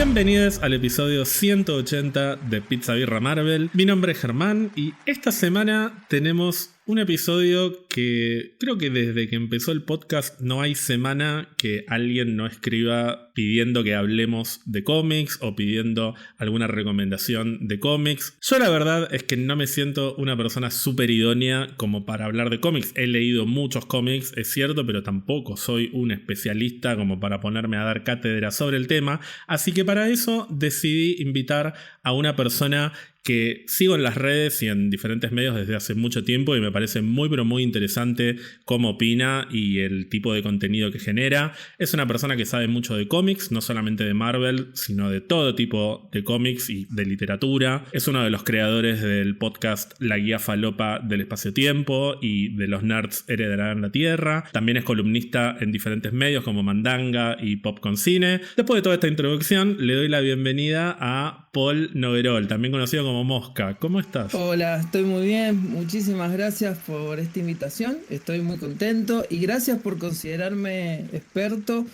Bienvenidos al episodio 180 de Pizza Birra Marvel. Mi nombre es Germán y esta semana tenemos un episodio que creo que desde que empezó el podcast no hay semana que alguien no escriba pidiendo que hablemos de cómics o pidiendo alguna recomendación de cómics. Yo la verdad es que no me siento una persona súper idónea como para hablar de cómics. He leído muchos cómics, es cierto, pero tampoco soy un especialista como para ponerme a dar cátedra sobre el tema. Así que para eso decidí invitar a una persona que sigo en las redes y en diferentes medios desde hace mucho tiempo y me parece muy pero muy interesante cómo opina y el tipo de contenido que genera. Es una persona que sabe mucho de cómics, no solamente de Marvel, sino de todo tipo de cómics y de literatura. Es uno de los creadores del podcast La Guía Falopa del Espacio-Tiempo y de Los Nerds Heredarán la Tierra. También es columnista en diferentes medios como Mandanga y Popcorn Cine. Después de toda esta introducción, le doy la bienvenida a Paul Noguerol, también conocido como Mosca. ¿Cómo estás? Hola, estoy muy bien. Muchísimas gracias por esta invitación. Estoy muy contento y gracias por considerarme experto.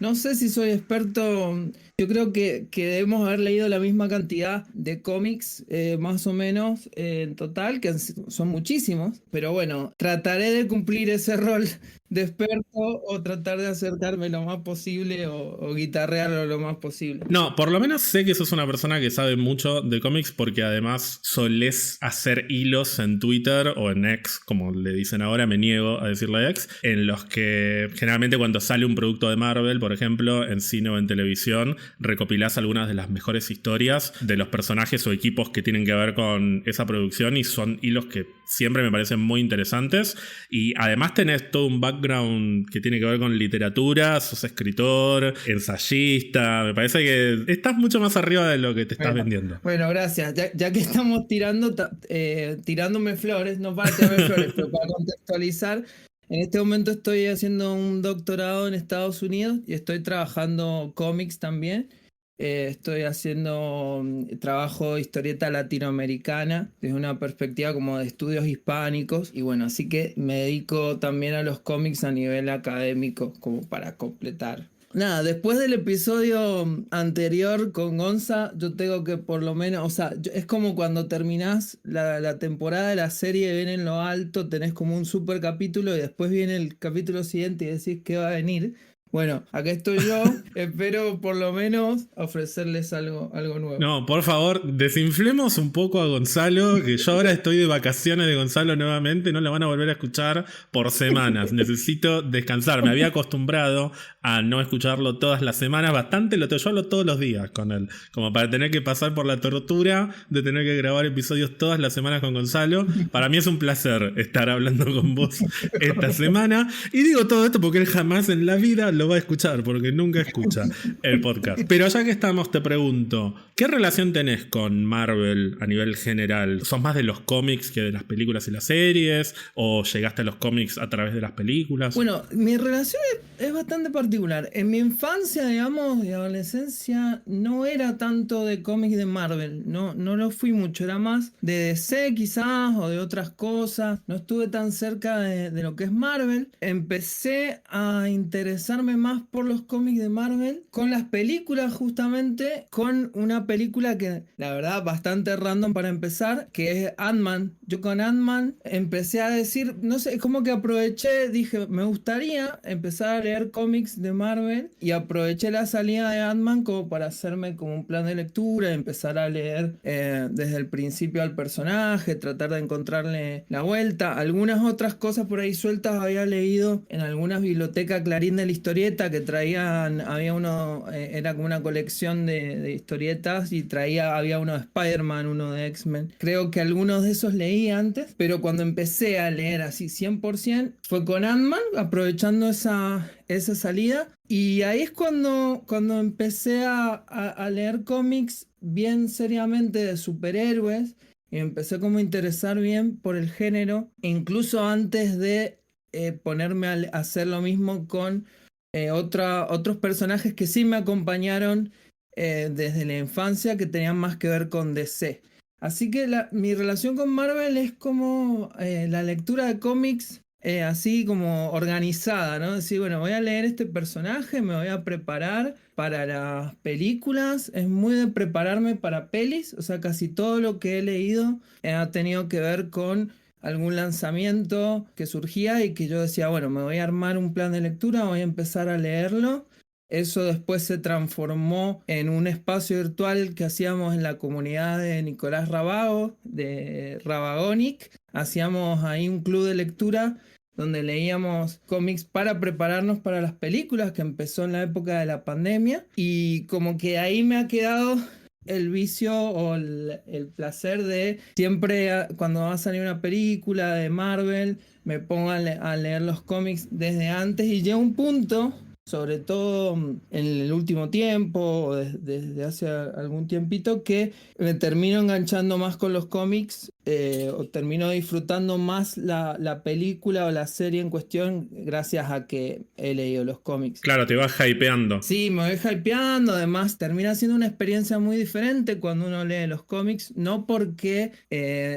No sé si soy experto, yo creo que debemos haber leído la misma cantidad de cómics, más o menos, en total, que son muchísimos, pero bueno, trataré de cumplir ese rol de experto o tratar de acercarme lo más posible o guitarrearlo lo más posible. No, por lo menos sé que sos una persona que sabe mucho de cómics porque además solés hacer hilos en Twitter o en X, como le dicen ahora, me niego a decirle X, en los que generalmente cuando sale un producto de Marvel, por ejemplo, en cine o en televisión, recopilás algunas de las mejores historias de los personajes o equipos que tienen que ver con esa producción y son hilos que siempre me parecen muy interesantes y además tenés todo un background que tiene que ver con literatura, sos escritor, ensayista, me parece que estás mucho más arriba de lo que te estás vendiendo. Bueno, gracias. Ya que estamos tirándome flores, no para tirarme flores, pero para contextualizar, en este momento estoy haciendo un doctorado en Estados Unidos y estoy trabajando cómics también. Estoy haciendo trabajo de historieta latinoamericana desde una perspectiva como de estudios hispánicos y bueno, así que me dedico también a los cómics a nivel académico como para completar. Nada, después del episodio anterior con Gonza, yo tengo que por lo menos, o sea, es como cuando terminás la temporada de la serie, ven en lo alto, tenés como un super capítulo y después viene el capítulo siguiente y decís qué va a venir. Bueno, acá estoy yo, espero por lo menos ofrecerles algo nuevo. No, por favor, desinflemos un poco a Gonzalo, que yo ahora estoy de vacaciones de Gonzalo nuevamente, no lo van a volver a escuchar por semanas. Necesito descansar. Me había acostumbrado a no escucharlo todas las semanas, bastante yo hablo todos los días con él, como para tener que pasar por la tortura de tener que grabar episodios todas las semanas con Gonzalo. Para mí es un placer estar hablando con vos esta semana. Y digo todo esto porque él jamás en la vida lo va a escuchar, porque nunca escucha el podcast. Pero ya que estamos, te pregunto, ¿qué relación tenés con Marvel a nivel general? ¿Sos más de los cómics que de las películas y las series? ¿O llegaste a los cómics a través de las películas? Bueno, mi relación es bastante particular. En mi infancia, digamos, y adolescencia, no era tanto de cómics de Marvel. No lo fui mucho. Era más de DC quizás o de otras cosas. No estuve tan cerca de lo que es Marvel. Empecé a interesarme más por los cómics de Marvel con las películas, justamente con una película que, la verdad, bastante random para empezar, que es Ant-Man. Yo con Ant-Man empecé a decir, no sé, es como que aproveché, dije, me gustaría empezar a leer cómics de Marvel y aproveché la salida de Ant-Man como para hacerme como un plan de lectura, empezar a leer desde el principio al personaje, tratar de encontrarle la vuelta. Algunas otras cosas por ahí sueltas había leído en algunas bibliotecas Clarín de la historieta que traían, había uno, era como una colección de historietas y había uno de Spider-Man, uno de X-Men. Creo que algunos de esos leí antes, pero cuando empecé a leer así 100% fue con Ant-Man, aprovechando esa salida. Y ahí es cuando empecé a leer cómics bien seriamente de superhéroes. Y me empecé como a interesar bien por el género, incluso antes de ponerme a hacer lo mismo con otros personajes que sí me acompañaron desde la infancia, que tenían más que ver con DC. Así que mi relación con Marvel es como la lectura de cómics así como organizada, ¿no? Decir, bueno, voy a leer este personaje, me voy a preparar para las películas. Es muy de prepararme para pelis, o sea, casi todo lo que he leído ha tenido que ver con algún lanzamiento que surgía y que yo decía, bueno, me voy a armar un plan de lectura, voy a empezar a leerlo. Eso después se transformó en un espacio virtual que hacíamos en la comunidad de Nicolás Rabago, de Rabagonic. Hacíamos ahí un club de lectura donde leíamos cómics para prepararnos para las películas, que empezó en la época de la pandemia. Y como que ahí me ha quedado el vicio o el placer de siempre cuando va a salir una película de Marvel, me pongo a leer los cómics desde antes y llega un punto, sobre todo en el último tiempo o desde hace algún tiempito, que me termino enganchando más con los cómics o termino disfrutando más la película o la serie en cuestión gracias a que he leído los cómics. Claro, te vas hypeando. Sí, me voy hypeando, además termina siendo una experiencia muy diferente cuando uno lee los cómics, no porque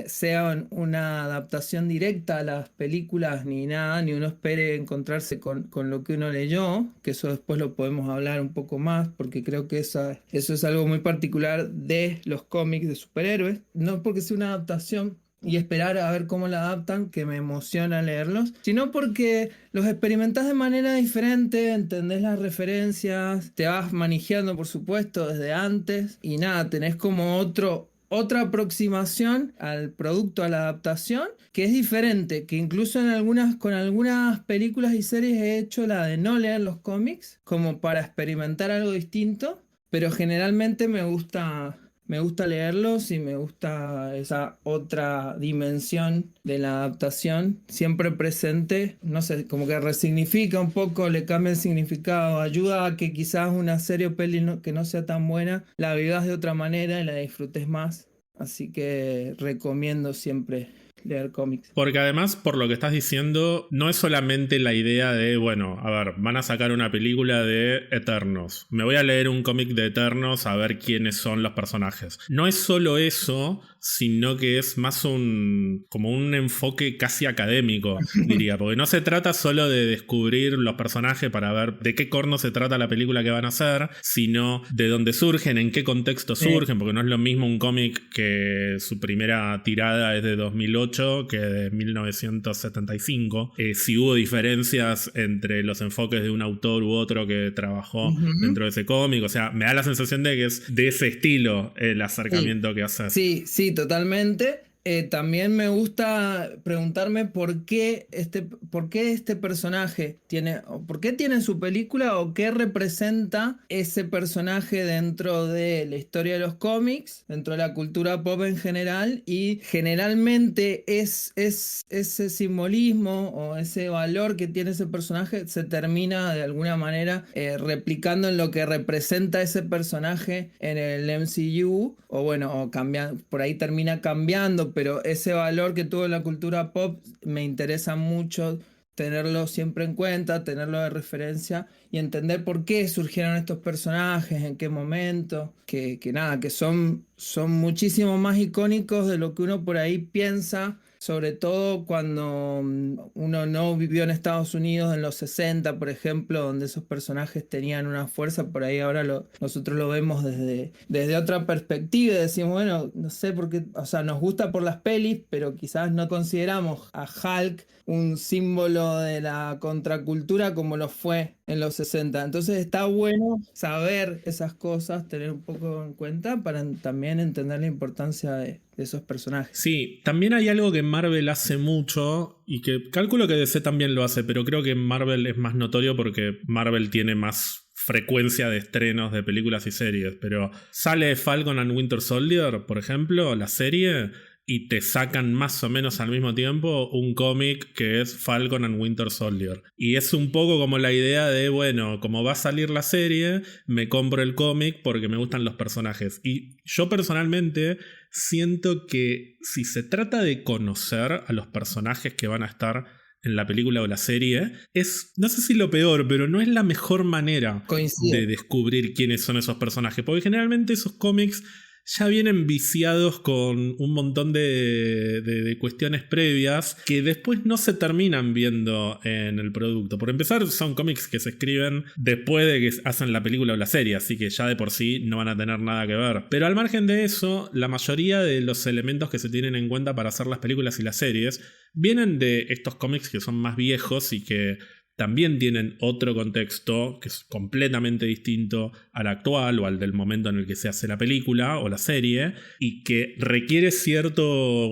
sea una adaptación directa a las películas ni nada, ni uno espere encontrarse con lo que uno leyó, que eso después lo podemos hablar un poco más, porque creo que eso es algo muy particular de los cómics de superhéroes, no porque sea una adaptación y esperar a ver cómo la adaptan, que me emociona leerlos, sino porque los experimentás de manera diferente, entendés las referencias, te vas manejando por supuesto desde antes y nada, tenés como otra aproximación al producto, a la adaptación, que es diferente, que incluso con algunas películas y series he hecho la de no leer los cómics, como para experimentar algo distinto, pero generalmente me gusta leerlos y me gusta esa otra dimensión de la adaptación, siempre presente, no sé, como que resignifica un poco, le cambia el significado, ayuda a que quizás una serie o peli que no sea tan buena, la vivas de otra manera y la disfrutes más. Así que recomiendo siempre leer cómics. Porque además, por lo que estás diciendo, no es solamente la idea de, bueno, a ver, van a sacar una película de Eternos. Me voy a leer un cómic de Eternos a ver quiénes son los personajes. No es solo eso, sino que es más como un enfoque casi académico, diría. Porque no se trata solo de descubrir los personajes para ver de qué corno se trata la película que van a hacer, sino de dónde surgen, en qué contexto surgen, porque no es lo mismo un cómic que su primera tirada es de 2008 que de 1975. Si hubo diferencias entre los enfoques de un autor u otro que trabajó dentro de ese cómic, o sea, me da la sensación de que es de ese estilo el acercamiento que haces. Sí, totalmente. También me gusta preguntarme por qué este personaje por qué tiene su película o qué representa ese personaje dentro de la historia de los cómics, dentro de la cultura pop en general, y generalmente es ese simbolismo o ese valor que tiene ese personaje se termina de alguna manera replicando en lo que representa ese personaje en el MCU, o bueno, por ahí termina cambiando, pero ese valor que tuvo en la cultura pop me interesa mucho tenerlo siempre en cuenta, tenerlo de referencia y entender por qué surgieron estos personajes, en qué momento, que son muchísimo más icónicos de lo que uno por ahí piensa, sobre todo cuando uno no vivió en Estados Unidos en los 60, por ejemplo, donde esos personajes tenían una fuerza. Por ahí ahora nosotros lo vemos desde otra perspectiva y decimos, bueno, no sé por qué, o sea, nos gusta por las pelis, pero quizás no consideramos a Hulk un símbolo de la contracultura como lo fue en los 60. Entonces está bueno saber esas cosas, tener un poco en cuenta para también entender la importancia de esos personajes. Sí, también hay algo que Marvel hace mucho y que calculo que DC también lo hace, pero creo que Marvel es más notorio porque Marvel tiene más frecuencia de estrenos de películas y series, pero sale Falcon and Winter Soldier, por ejemplo, la serie, y te sacan más o menos al mismo tiempo un cómic que es Falcon and Winter Soldier. Y es un poco como la idea de, bueno, como va a salir la serie, me compro el cómic porque me gustan los personajes. Y yo personalmente siento que si se trata de conocer a los personajes que van a estar en la película o la serie, es, no sé si lo peor, pero no es la mejor manera de descubrir quiénes son esos personajes. Porque generalmente esos cómics ya vienen viciados con un montón de cuestiones previas que después no se terminan viendo en el producto. Por empezar, son cómics que se escriben después de que hacen la película o la serie, así que ya de por sí no van a tener nada que ver. Pero al margen de eso, la mayoría de los elementos que se tienen en cuenta para hacer las películas y las series vienen de estos cómics que son más viejos y que también tienen otro contexto que es completamente distinto al actual o al del momento en el que se hace la película o la serie, y que requiere cierto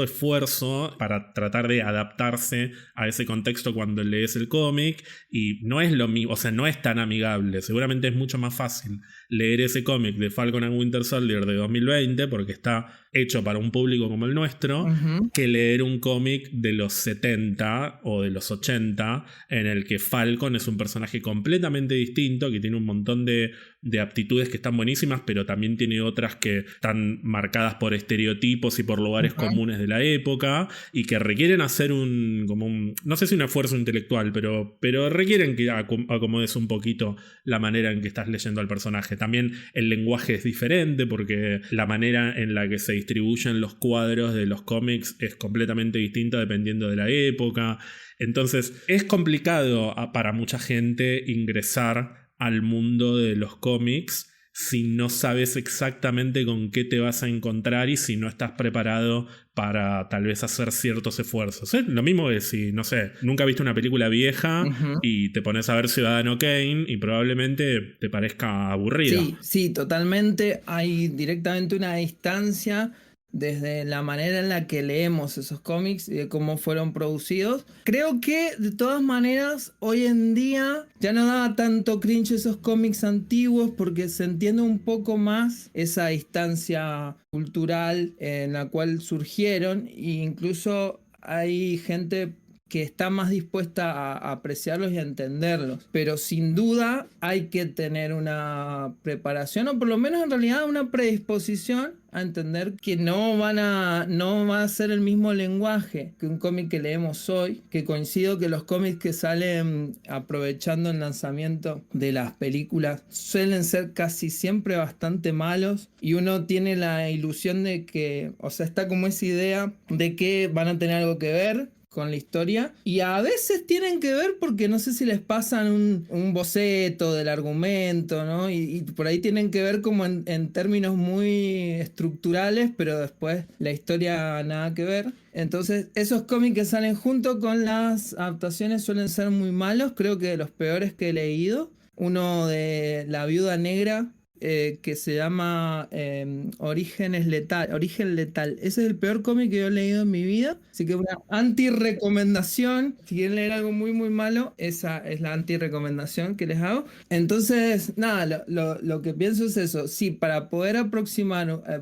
esfuerzo para tratar de adaptarse a ese contexto cuando lees el cómic, y no es lo mismo, o sea, no es tan amigable. Seguramente es mucho más fácil leer ese cómic de Falcon and Winter Soldier de 2020 porque está hecho para un público como el nuestro, que leer un cómic de los 70 o de los 80 en el que Falcon es un personaje completamente distinto, que tiene un montón de aptitudes que están buenísimas, pero también tiene otras que están marcadas por estereotipos y por lugares comunes de la época, y que requieren hacer no sé si un esfuerzo intelectual, pero requieren que acomodes un poquito la manera en que estás leyendo al personaje. También el lenguaje es diferente porque la manera en la que se distribuyen los cuadros de los cómics es completamente distinta dependiendo de la época. Entonces es complicado para mucha gente ingresar al mundo de los cómics si no sabes exactamente con qué te vas a encontrar y si no estás preparado para tal vez hacer ciertos esfuerzos. Lo mismo es si, no sé, nunca viste una película vieja y te pones a ver Ciudadano Kane y probablemente te parezca aburrida. Sí, totalmente. Hay directamente una distancia desde la manera en la que leemos esos cómics y de cómo fueron producidos. Creo que de todas maneras hoy en día ya no da tanto cringe esos cómics antiguos porque se entiende un poco más esa distancia cultural en la cual surgieron, e incluso hay gente que está más dispuesta a apreciarlos y a entenderlos. Pero sin duda hay que tener una preparación, o por lo menos en realidad una predisposición a entender que no va a ser el mismo lenguaje que un cómic que leemos hoy, que coincido que los cómics que salen aprovechando el lanzamiento de las películas suelen ser casi siempre bastante malos, y uno tiene la ilusión de que, o sea, está como esa idea de que van a tener algo que ver con la historia, y a veces tienen que ver porque no sé si les pasan un boceto del argumento, ¿no? Y por ahí tienen que ver como en términos muy estructurales, pero después la historia nada que ver. Entonces esos cómics que salen junto con las adaptaciones suelen ser muy malos. Creo que de los peores que he leído, uno de La Viuda Negra, que se llama Origen Letal. Ese es el peor cómic que yo he leído en mi vida. Así que una anti-recomendación. Si quieren leer algo muy, muy malo, esa es la anti-recomendación que les hago. Entonces, nada, lo que pienso es eso. Sí, para poder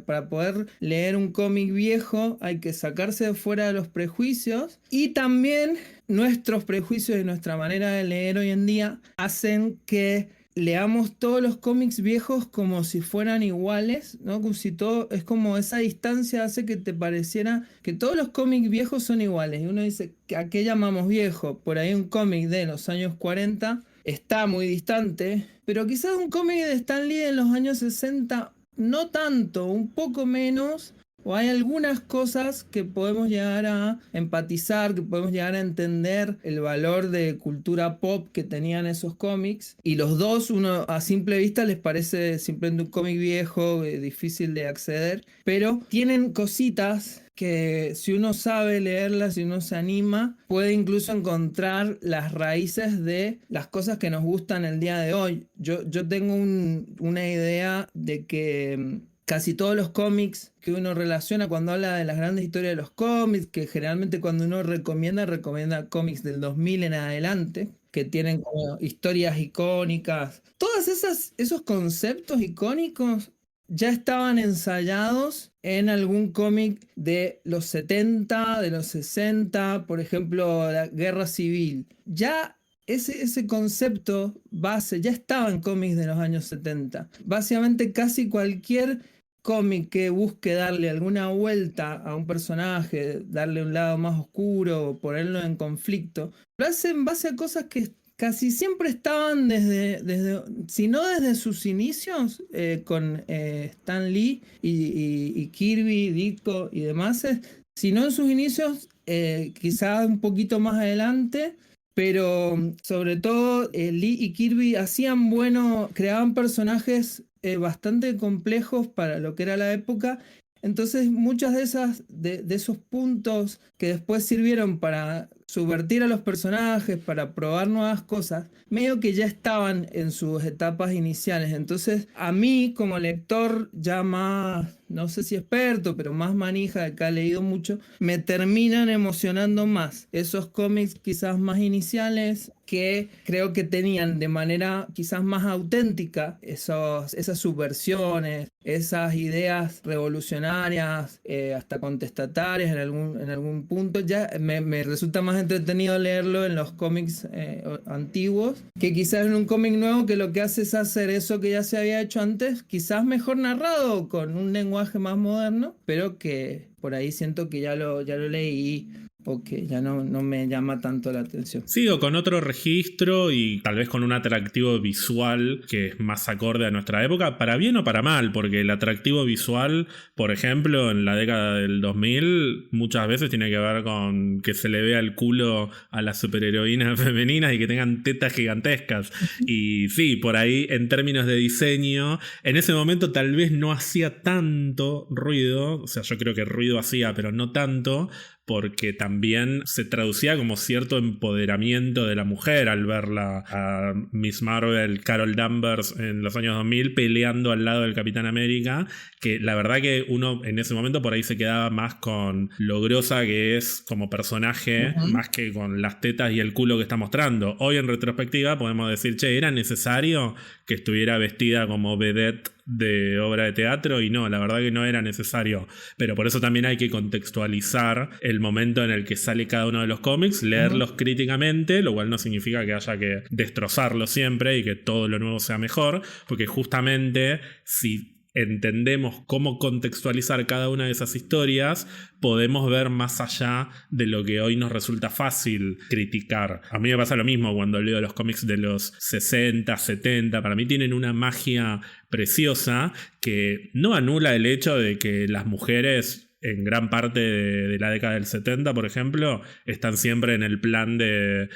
para poder leer un cómic viejo, hay que sacarse de fuera de los prejuicios. Y también nuestros prejuicios y nuestra manera de leer hoy en día hacen que leamos todos los cómics viejos como si fueran iguales, ¿no? Como si todo, es como esa distancia hace que te pareciera que todos los cómics viejos son iguales. Y uno dice, ¿a qué llamamos viejo? Por ahí un cómic de los años 40 está muy distante, pero quizás un cómic de Stan Lee en los años 60 no tanto, un poco menos. O hay algunas cosas que podemos llegar a empatizar, que podemos llegar a entender el valor de cultura pop que tenían esos cómics. Y los dos, uno a simple vista les parece simplemente un cómic viejo, difícil de acceder. Pero tienen cositas que si uno sabe leerlas, si uno se anima, puede incluso encontrar las raíces de las cosas que nos gustan el día de hoy. Yo tengo una idea de que casi todos los cómics que uno relaciona cuando habla de las grandes historias de los cómics, que generalmente cuando uno recomienda cómics del 2000 en adelante, que tienen como historias icónicas. Todos esos conceptos icónicos ya estaban ensayados en algún cómic de los 70, de los 60, por ejemplo, la Guerra Civil. Ya ese concepto base ya estaba en cómics de los años 70. Básicamente casi cualquier cómic que busque darle alguna vuelta a un personaje, darle un lado más oscuro o ponerlo en conflicto, lo hace en base a cosas que casi siempre estaban si no desde sus inicios, con Stan Lee y Kirby, Ditko y demás, si no en sus inicios, quizás un poquito más adelante. Pero sobre todo Lee y Kirby creaban personajes bastante complejos para lo que era la época. Entonces muchas de esos puntos que después sirvieron para subvertir a los personajes, para probar nuevas cosas, medio que ya estaban en sus etapas iniciales. Entonces a mí como lector ya más, no sé si experto, pero más manija de que ha leído mucho, me terminan emocionando más esos cómics quizás más iniciales, que creo que tenían de manera quizás más auténtica esas subversiones, esas ideas revolucionarias, hasta contestatarias en algún punto. Ya me resulta más entretenido leerlo en los cómics antiguos, que quizás en un cómic nuevo que lo que hace es hacer eso que ya se había hecho antes, quizás mejor narrado, con un lenguaje más moderno, pero que por ahí siento que ya lo leí, o que ya no me llama tanto la atención. Sigo con otro registro y tal vez con un atractivo visual que es más acorde a nuestra época, para bien o para mal, porque el atractivo visual, por ejemplo, en la década del 2000 muchas veces tiene que ver con que se le vea el culo a las superheroínas femeninas y que tengan tetas gigantescas. Y sí, por ahí en términos de diseño, en ese momento tal vez no hacía tanto ruido, o sea, yo creo que ruido hacía, pero no tanto, porque también se traducía como cierto empoderamiento de la mujer al verla a Miss Marvel, Carol Danvers en los años 2000 peleando al lado del Capitán América, que la verdad que uno en ese momento por ahí se quedaba más con lo grosa que es como personaje, más que con las tetas y el culo que está mostrando. Hoy en retrospectiva podemos decir, che, ¿era necesario que estuviera vestida como vedette de obra de teatro? Y no, la verdad que no era necesario, pero por eso también hay que contextualizar el momento en el que sale cada uno de los cómics, leerlos críticamente, lo cual no significa que haya que destrozarlos siempre y que todo lo nuevo sea mejor, porque justamente si entendemos cómo contextualizar cada una de esas historias, podemos ver más allá de lo que hoy nos resulta fácil criticar. A mí me pasa lo mismo cuando leo los cómics de los 60, 70. Para mí tienen una magia preciosa que no anula el hecho de que las mujeres en gran parte de la década del 70, por ejemplo, están siempre en el plan de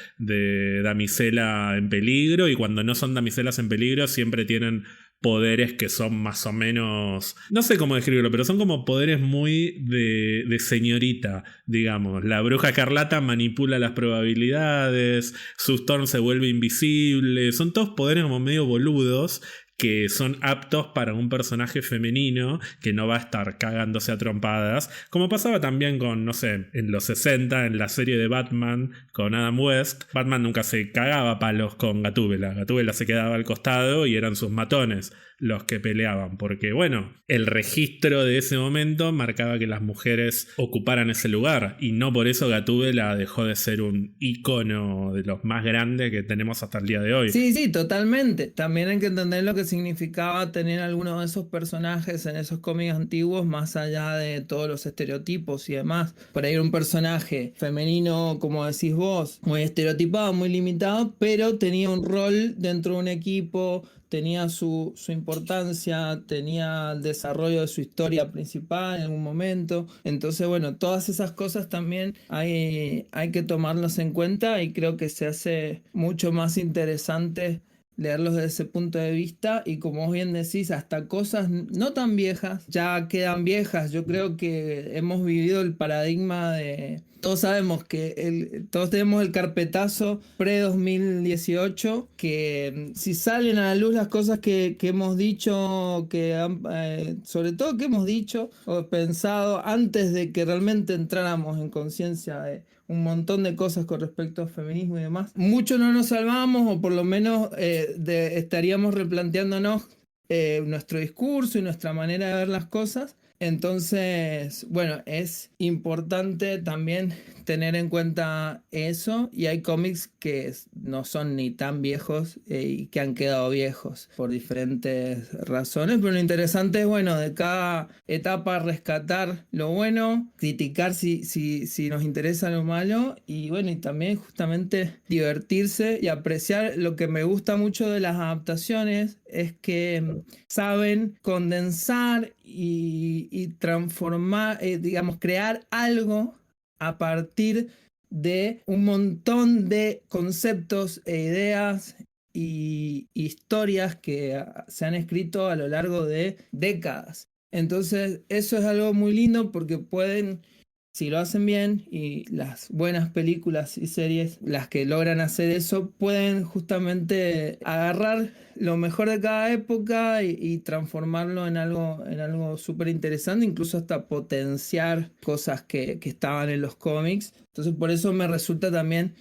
damisela en peligro, y cuando no son damiselas en peligro siempre tienen poderes que son más o menos, no sé cómo describirlo, pero son como poderes muy de señorita, digamos. La bruja escarlata manipula las probabilidades, su Storm se vuelve invisible, son todos poderes como medio boludos que son aptos para un personaje femenino que no va a estar cagándose a trompadas, como pasaba también con, no sé, en los 60, en la serie de Batman con Adam West. Batman nunca se cagaba a palos con Gatúbela. Gatúbela se quedaba al costado y eran sus matones los que peleaban, porque bueno, el registro de ese momento marcaba que las mujeres ocuparan ese lugar, y no por eso Gatúbela dejó de ser un ícono de los más grandes que tenemos hasta el día de hoy. Sí, totalmente. También hay que entender lo que significaba tener algunos de esos personajes en esos cómics antiguos, más allá de todos los estereotipos y demás. Por ahí un personaje femenino, como decís vos, muy estereotipado, muy limitado, pero tenía un rol dentro de un equipo, tenía su importancia, tenía el desarrollo de su historia principal en algún momento. Entonces, bueno, todas esas cosas también hay que tomarlas en cuenta, y creo que se hace mucho más interesante leerlos desde ese punto de vista. Y como vos bien decís, hasta cosas no tan viejas ya quedan viejas. Yo creo que hemos vivido el paradigma de... Todos sabemos que todos tenemos el carpetazo pre-2018, que si salen a la luz las cosas que hemos dicho, sobre todo que hemos dicho o pensado antes de que realmente entráramos en conciencia de un montón de cosas con respecto al feminismo y demás, mucho no nos salvamos, o por lo menos estaríamos replanteándonos nuestro discurso y nuestra manera de ver las cosas. Entonces, bueno, es importante también tener en cuenta eso, y hay cómics que no son ni tan viejos y que han quedado viejos por diferentes razones, pero lo interesante es, bueno, de cada etapa rescatar lo bueno, criticar si nos interesa lo malo, y bueno, y también justamente divertirse y apreciar. Lo que me gusta mucho de las adaptaciones es que saben condensar y transformar, digamos, crear algo a partir de un montón de conceptos e ideas y historias que se han escrito a lo largo de décadas. Entonces, eso es algo muy lindo porque pueden, si lo hacen bien, y las buenas películas y series, las que logran hacer eso, pueden justamente agarrar lo mejor de cada época y transformarlo en algo súper interesante, incluso hasta potenciar cosas que estaban en los cómics. Entonces, por eso me resulta también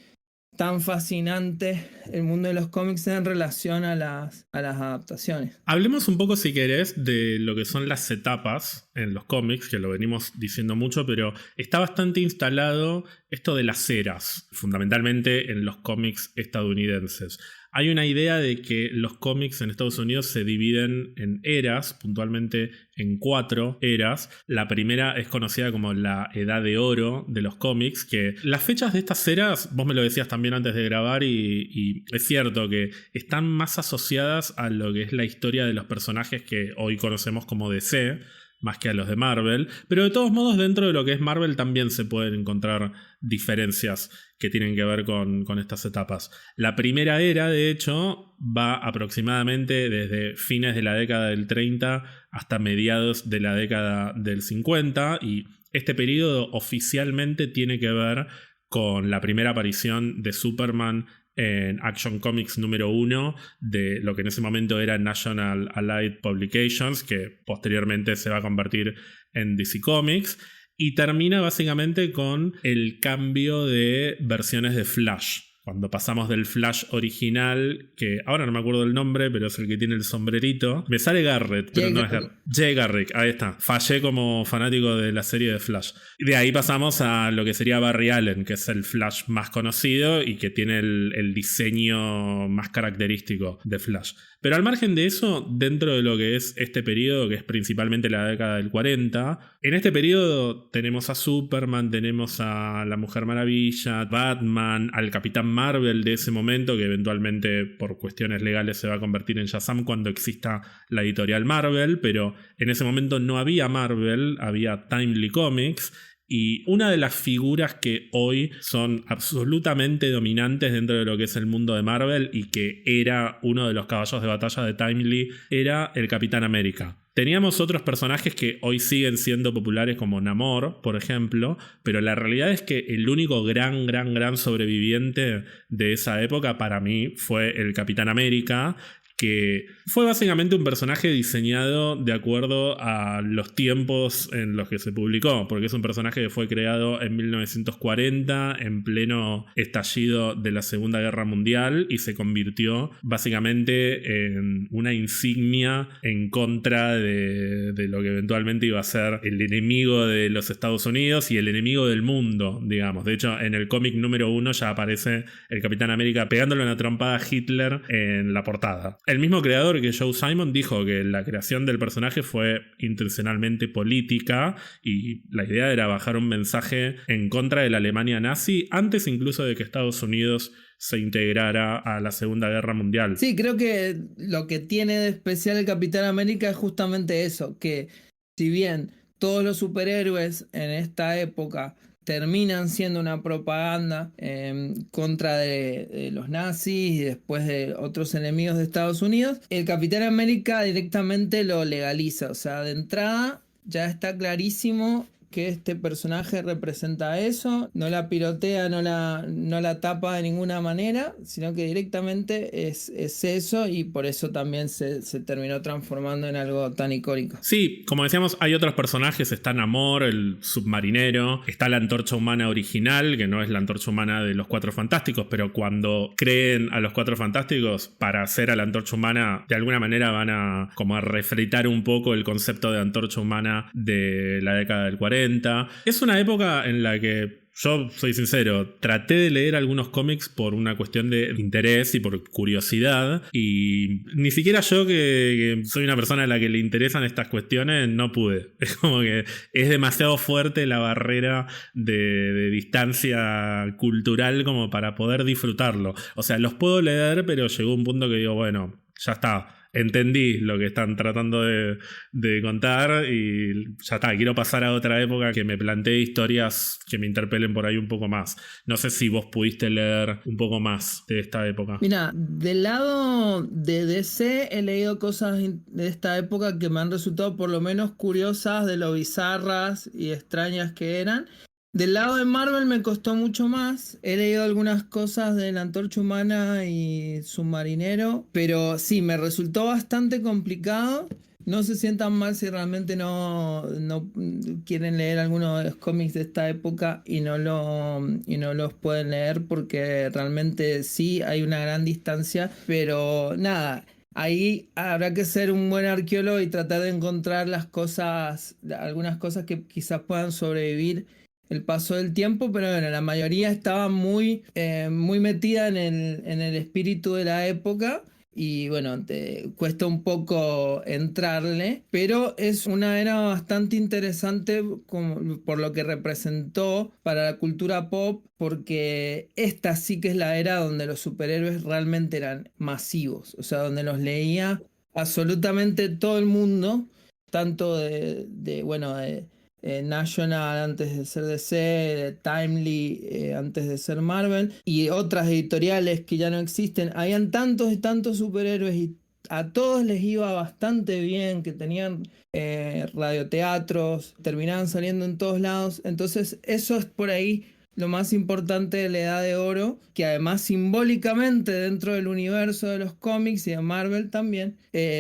tan fascinante el mundo de los cómics en relación a las adaptaciones. Hablemos un poco, si querés, de lo que son las etapas en los cómics, que lo venimos diciendo mucho, pero está bastante instalado esto de las eras, fundamentalmente en los cómics estadounidenses. Hay una idea de que los cómics en Estados Unidos se dividen en eras, puntualmente en 4 eras. La primera es conocida como la Edad de Oro de los cómics, que las fechas de estas eras, vos me lo decías también antes de grabar, y es cierto que están más asociadas a lo que es la historia de los personajes que hoy conocemos como DC, más que a los de Marvel, pero de todos modos dentro de lo que es Marvel también se pueden encontrar diferencias que tienen que ver con estas etapas. La primera era, de hecho, va aproximadamente desde fines de la década del 30 hasta mediados de la década del 50, y este periodo oficialmente tiene que ver con la primera aparición de Superman en Action Comics número 1 de lo que en ese momento era National Allied Publications, que posteriormente se va a convertir en DC Comics, y termina básicamente con el cambio de versiones de Flash. Cuando pasamos del Flash original, que ahora no me acuerdo del nombre, pero es el que tiene el sombrerito. Me sale Garrett, pero no es Garrett. Jay Garrick, ahí está. Fallé como fanático de la serie de Flash. De ahí pasamos a lo que sería Barry Allen, que es el Flash más conocido y que tiene el diseño más característico de Flash. Pero al margen de eso, dentro de lo que es este periodo, que es principalmente la década del 40, en este periodo tenemos a Superman, tenemos a la Mujer Maravilla, Batman, al Capitán Marvel de ese momento, que eventualmente por cuestiones legales se va a convertir en Shazam cuando exista la editorial Marvel, pero en ese momento no había Marvel, había Timely Comics. Y una de las figuras que hoy son absolutamente dominantes dentro de lo que es el mundo de Marvel y que era uno de los caballos de batalla de Timely era el Capitán América. Teníamos otros personajes que hoy siguen siendo populares como Namor, por ejemplo, pero la realidad es que el único gran sobreviviente de esa época para mí fue el Capitán América, que fue básicamente un personaje diseñado de acuerdo a los tiempos en los que se publicó, porque es un personaje que fue creado en 1940, en pleno estallido de la Segunda Guerra Mundial, y se convirtió básicamente en una insignia en contra de lo que eventualmente iba a ser el enemigo de los Estados Unidos y el enemigo del mundo, digamos. De hecho, en el cómic número 1 ya aparece el Capitán América pegándole una trompada a Hitler en la portada. El mismo creador, que Joe Simon, dijo que la creación del personaje fue intencionalmente política y la idea era bajar un mensaje en contra de la Alemania nazi antes incluso de que Estados Unidos se integrara a la Segunda Guerra Mundial. Sí, creo que lo que tiene de especial el Capitán América es justamente eso, que si bien todos los superhéroes en esta época terminan siendo una propaganda contra de los nazis y después de otros enemigos de Estados Unidos, el Capitán América directamente lo legaliza. O sea, de entrada ya está clarísimo que este personaje representa eso, no la pirotea, no la tapa de ninguna manera, sino que directamente es eso, y por eso también se terminó transformando en algo tan icónico. Sí, como decíamos, hay otros personajes. Está Namor, el submarinero. Está la Antorcha Humana original, que no es la Antorcha Humana de los Cuatro Fantásticos, pero cuando creen a los Cuatro Fantásticos para hacer a la Antorcha Humana, de alguna manera van a como a refritar un poco el concepto de Antorcha Humana de la década del 40. Es una época en la que, yo soy sincero, traté de leer algunos cómics por una cuestión de interés y por curiosidad, y ni siquiera yo, que soy una persona a la que le interesan estas cuestiones, no pude. Es como que es demasiado fuerte la barrera de distancia cultural como para poder disfrutarlo. O sea, los puedo leer, pero llegó un punto que digo, bueno, ya está. Entendí lo que están tratando de contar y ya está, quiero pasar a otra época que me plantee historias que me interpelen por ahí un poco más. No sé si vos pudiste leer un poco más de esta época. Mira, del lado de DC he leído cosas de esta época que me han resultado por lo menos curiosas, de lo bizarras y extrañas que eran. Del lado de Marvel me costó mucho más. He leído algunas cosas de la Antorcha Humana y Submarinero, pero sí, me resultó bastante complicado. No se sientan mal si realmente no quieren leer alguno de los cómics de esta época y no los pueden leer, porque realmente sí hay una gran distancia, pero nada. Ahí habrá que ser un buen arqueólogo y tratar de encontrar algunas cosas que quizás puedan sobrevivir el paso del tiempo, pero bueno, la mayoría estaba muy metida en el espíritu de la época, y bueno, te cuesta un poco entrarle, pero es una era bastante interesante por lo que representó para la cultura pop, porque esta sí que es la era donde los superhéroes realmente eran masivos, o sea, donde los leía absolutamente todo el mundo, tanto de National antes de ser DC, de Timely antes de ser Marvel, y otras editoriales que ya no existen. Habían tantos y tantos superhéroes, y a todos les iba bastante bien, que tenían radioteatros, terminaban saliendo en todos lados. Entonces eso es por ahí lo más importante de la Edad de Oro, que además simbólicamente dentro del universo de los cómics y de Marvel también,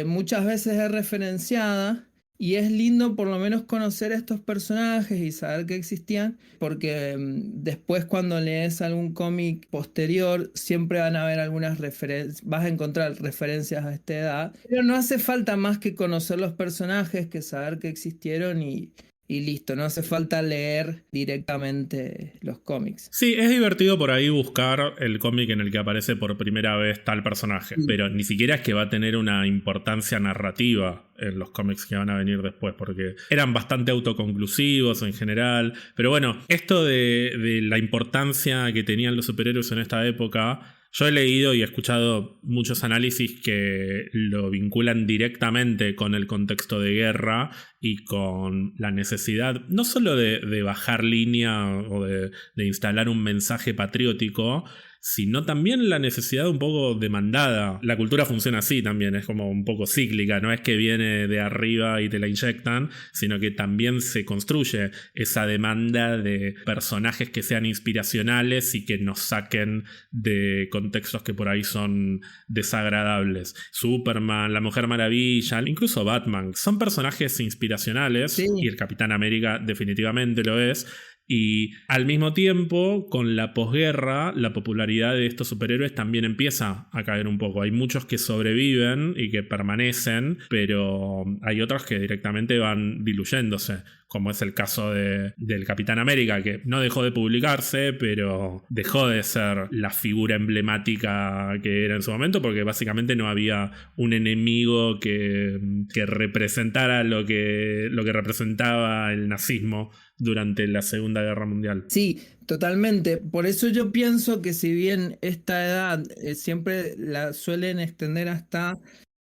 muchas veces es referenciada. Y es lindo por lo menos conocer a estos personajes y saber que existían, porque después cuando lees algún cómic posterior siempre van a haber algunas referencias, vas a encontrar referencias a esta edad, pero no hace falta más que conocer los personajes, que saber que existieron, y listo, no hace falta leer directamente los cómics. Sí, es divertido por ahí buscar el cómic en el que aparece por primera vez tal personaje, pero ni siquiera es que va a tener una importancia narrativa en los cómics que van a venir después, porque eran bastante autoconclusivos en general. Pero bueno, esto de la importancia que tenían los superhéroes en esta época, yo he leído y he escuchado muchos análisis que lo vinculan directamente con el contexto de guerra y con la necesidad no solo de bajar línea o de instalar un mensaje patriótico, sino también la necesidad un poco demandada. La cultura funciona así también, es como un poco cíclica, no es que viene de arriba y te la inyectan, sino que también se construye esa demanda de personajes que sean inspiracionales y que nos saquen de contextos que por ahí son desagradables. Superman, la Mujer Maravilla, incluso Batman, son personajes inspiracionales, sí. Y el Capitán América definitivamente lo es. Y al mismo tiempo, con la posguerra, la popularidad de estos superhéroes también empieza a caer un poco. Hay muchos que sobreviven y que permanecen, pero hay otros que directamente van diluyéndose, como es el caso del Capitán América, que no dejó de publicarse, pero dejó de ser la figura emblemática que era en su momento, porque básicamente no había un enemigo que representara lo que representaba el nazismo durante la Segunda Guerra Mundial. Sí, totalmente. Por eso yo pienso que si bien esta edad siempre la suelen extender hasta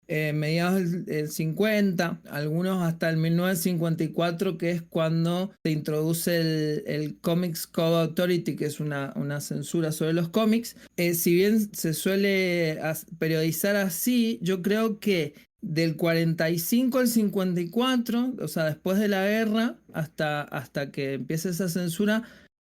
mediados del 50, algunos hasta el 1954, que es cuando se introduce el Comics Code Authority, que es una censura sobre los cómics. Si bien se suele periodizar así, yo creo que del 45 al 54, o sea, después de la guerra, hasta que empieza esa censura,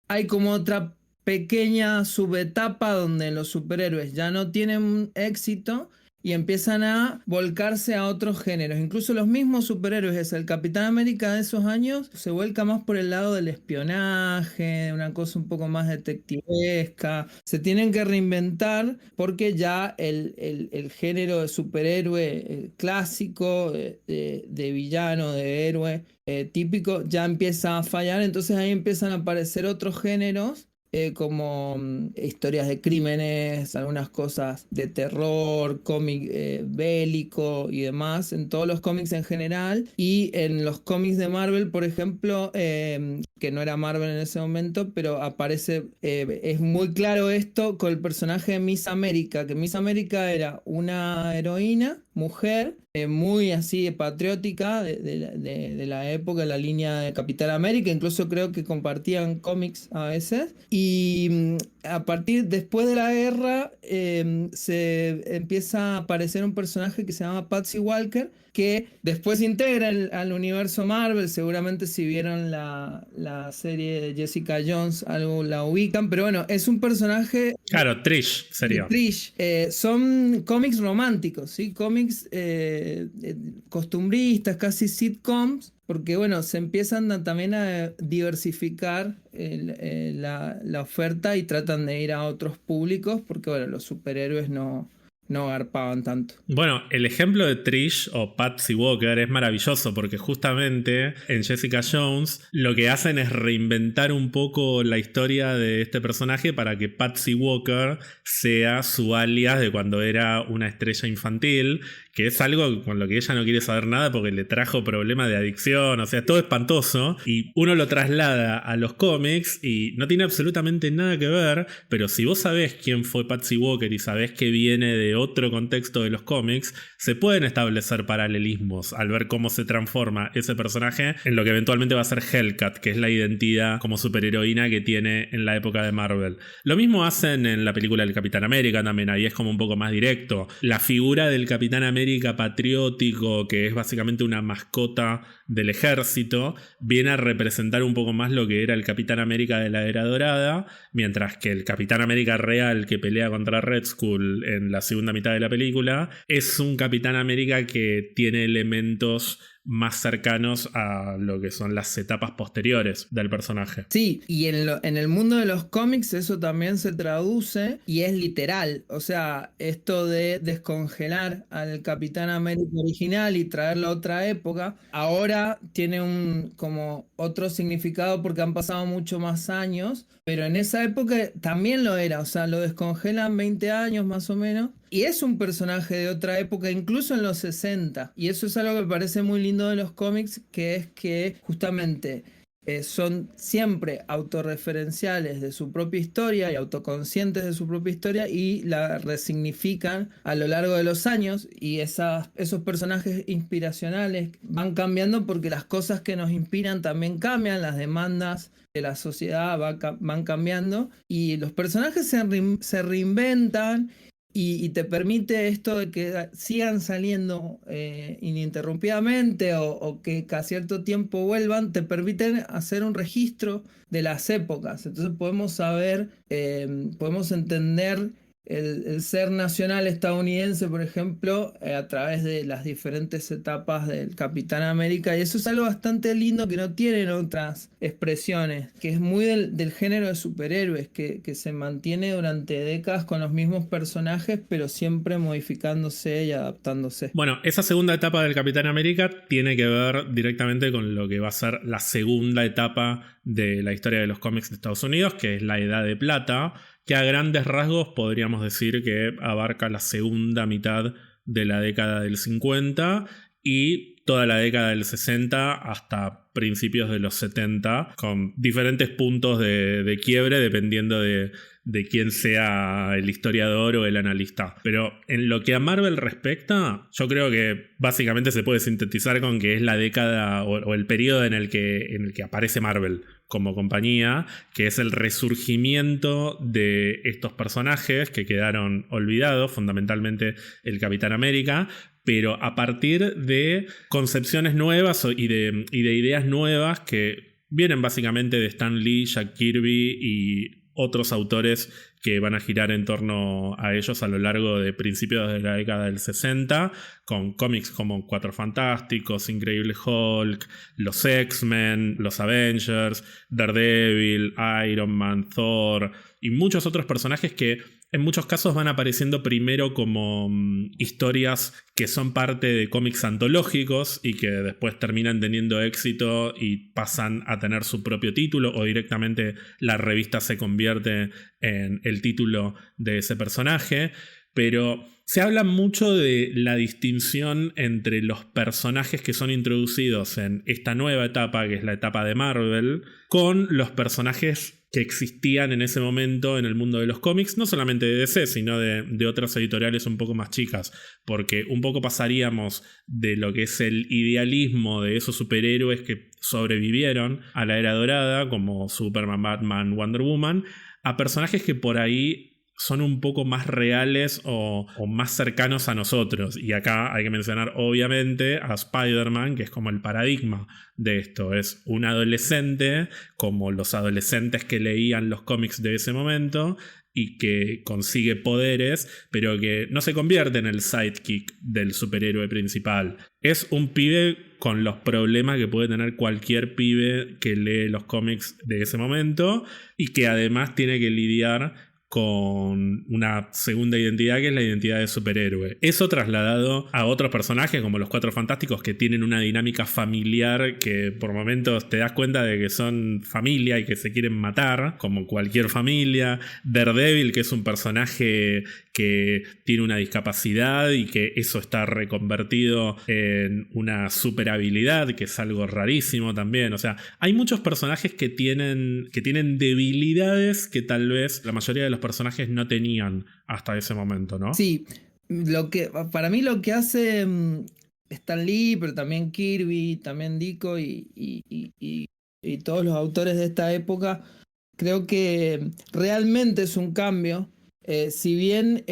hay como otra pequeña subetapa donde los superhéroes ya no tienen éxito y empiezan a volcarse a otros géneros. Incluso los mismos superhéroes, es el Capitán América de esos años, se vuelca más por el lado del espionaje, una cosa un poco más detectivesca. Se tienen que reinventar porque ya el género de superhéroe clásico, de villano, de héroe típico, ya empieza a fallar. Entonces ahí empiezan a aparecer otros géneros como historias de crímenes, algunas cosas de terror, cómic bélico y demás, en todos los cómics en general. Y en los cómics de Marvel, por ejemplo, que no era Marvel en ese momento, pero aparece, es muy claro esto con el personaje de Miss América, que Miss América era una heroína, mujer, muy así patriótica de la época, de la línea de Capitán América, incluso creo que compartían cómics a veces. Y a partir después de la guerra se empieza a aparecer un personaje que se llama Patsy Walker, que después se integra al universo Marvel. Seguramente si vieron la serie de Jessica Jones algo la ubican, pero bueno, es un personaje... Claro, Trish sería. Trish, son cómics románticos, ¿sí? Cómics costumbristas, casi sitcoms, porque bueno, se empiezan también a diversificar la oferta y tratan de ir a otros públicos, porque bueno, los superhéroes no garpaban tanto. Bueno, el ejemplo de Trish o Patsy Walker es maravilloso porque justamente en Jessica Jones lo que hacen es reinventar un poco la historia de este personaje para que Patsy Walker sea su alias de cuando era una estrella infantil, que es algo con lo que ella no quiere saber nada porque le trajo problemas de adicción, o sea, todo espantoso, y uno lo traslada a los cómics y no tiene absolutamente nada que ver, pero si vos sabés quién fue Patsy Walker y sabés que viene de otro contexto de los cómics, se pueden establecer paralelismos al ver cómo se transforma ese personaje en lo que eventualmente va a ser Hellcat, que es la identidad como superheroína que tiene en la época de Marvel. Lo mismo hacen en la película del Capitán América también, ahí es como un poco más directo. La figura del Capitán América patriótico, que es básicamente una mascota del ejército, viene a representar un poco más lo que era el Capitán América de la Era Dorada, mientras que el Capitán América real que pelea contra Red Skull en la segunda mitad de la película es un Capitán América que tiene elementos más cercanos a lo que son las etapas posteriores del personaje. Sí, y en el mundo de los cómics eso también se traduce y es literal. O sea, esto de descongelar al Capitán América original y traerlo a otra época, ahora tiene como otro significado porque han pasado mucho más años, pero en esa época también lo era. O sea, lo descongelan 20 años más o menos. Y es un personaje de otra época, incluso en los 60. Y eso es algo que me parece muy lindo de los cómics, que es que justamente son siempre autorreferenciales de su propia historia y autoconscientes de su propia historia y la resignifican a lo largo de los años. Y esos personajes inspiracionales van cambiando porque las cosas que nos inspiran también cambian, las demandas de la sociedad van cambiando y los personajes se reinventan. Y te permite esto de que sigan saliendo ininterrumpidamente o que cada cierto tiempo vuelvan, te permiten hacer un registro de las épocas. Entonces podemos saber, podemos entender el ser nacional estadounidense, por ejemplo, a través de las diferentes etapas del Capitán América. Y eso es algo bastante lindo que no tienen otras expresiones, que es muy del género de superhéroes, que se mantiene durante décadas con los mismos personajes, pero siempre modificándose y adaptándose. Bueno, esa segunda etapa del Capitán América tiene que ver directamente con lo que va a ser la segunda etapa de la historia de los cómics de Estados Unidos, que es la Edad de Plata, que a grandes rasgos podríamos decir que abarca la segunda mitad de la década del 50 y toda la década del 60 hasta principios de los 70, con diferentes puntos de quiebre dependiendo de quién sea el historiador o el analista. Pero en lo que a Marvel respecta, yo creo que básicamente se puede sintetizar con que es la década o el periodo en el que aparece Marvel como compañía, que es el resurgimiento de estos personajes que quedaron olvidados, fundamentalmente el Capitán América, pero a partir de concepciones nuevas y de ideas nuevas que vienen básicamente de Stan Lee, Jack Kirby y otros autores que van a girar en torno a ellos a lo largo de principios de la década del 60, con cómics como Cuatro Fantásticos, Increíble Hulk, los X-Men, los Avengers, Daredevil, Iron Man, Thor y muchos otros personajes que en muchos casos van apareciendo primero como historias que son parte de cómics antológicos y que después terminan teniendo éxito y pasan a tener su propio título, o directamente la revista se convierte en el título de ese personaje. Pero se habla mucho de la distinción entre los personajes que son introducidos en esta nueva etapa, que es la etapa de Marvel, con los personajes que existían en ese momento en el mundo de los cómics, no solamente de DC, sino de otras editoriales un poco más chicas, porque un poco pasaríamos de lo que es el idealismo de esos superhéroes que sobrevivieron a la era dorada, como Superman, Batman, Wonder Woman, a personajes que por ahí son un poco más reales o más cercanos a nosotros. Y acá hay que mencionar obviamente a Spider-Man, que es como el paradigma de esto. Es un adolescente, como los adolescentes que leían los cómics de ese momento, y que consigue poderes, pero que no se convierte en el sidekick del superhéroe principal. Es un pibe con los problemas que puede tener cualquier pibe que lee los cómics de ese momento, y que además tiene que lidiar con una segunda identidad, que es la identidad de superhéroe. Eso trasladado a otros personajes como los Cuatro Fantásticos, que tienen una dinámica familiar que por momentos te das cuenta de que son familia y que se quieren matar, como cualquier familia. Daredevil, que es un personaje que tiene una discapacidad y que eso está reconvertido en una super habilidad, que es algo rarísimo también. O sea, hay muchos personajes que tienen debilidades que tal vez la mayoría de los personajes no tenían hasta ese momento, ¿no? Sí, para mí lo que hace Stan Lee, pero también Kirby, también Ditko y todos los autores de esta época, creo que realmente es un cambio. Si bien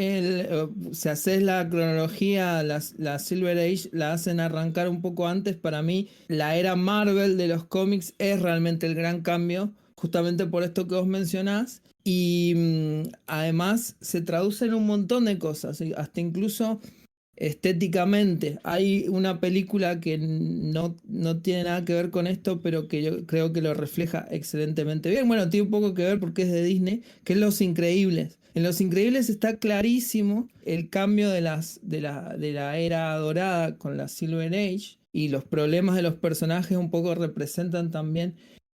si haces la cronología, la Silver Age la hacen arrancar un poco antes, para mí la era Marvel de los cómics es realmente el gran cambio, justamente por esto que vos mencionás. Y además se traduce en un montón de cosas, hasta incluso estéticamente. Hay una película que no tiene nada que ver con esto, pero que yo creo que lo refleja excelentemente bien. Bueno, tiene un poco que ver porque es de Disney, que es Los Increíbles. En Los Increíbles está clarísimo el cambio de la era dorada con la Silver Age, y los problemas de los personajes un poco representan también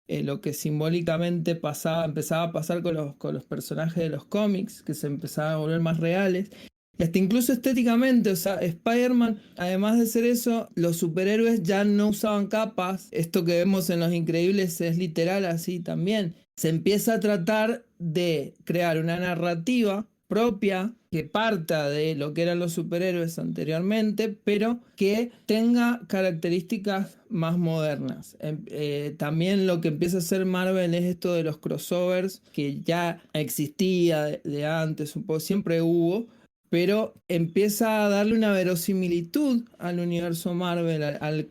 lo que simbólicamente empezaba a pasar con los personajes de los cómics, que se empezaban a volver más reales. Y hasta incluso estéticamente, o sea, Spider-Man, además de ser eso, los superhéroes ya no usaban capas. Esto que vemos en Los Increíbles es literal así también. Se empieza a tratar de crear una narrativa propia que parta de lo que eran los superhéroes anteriormente, pero que tenga características más modernas. También lo que empieza a hacer Marvel es esto de los crossovers, que ya existía de antes, un poco, siempre hubo, pero empieza a darle una verosimilitud al universo Marvel, al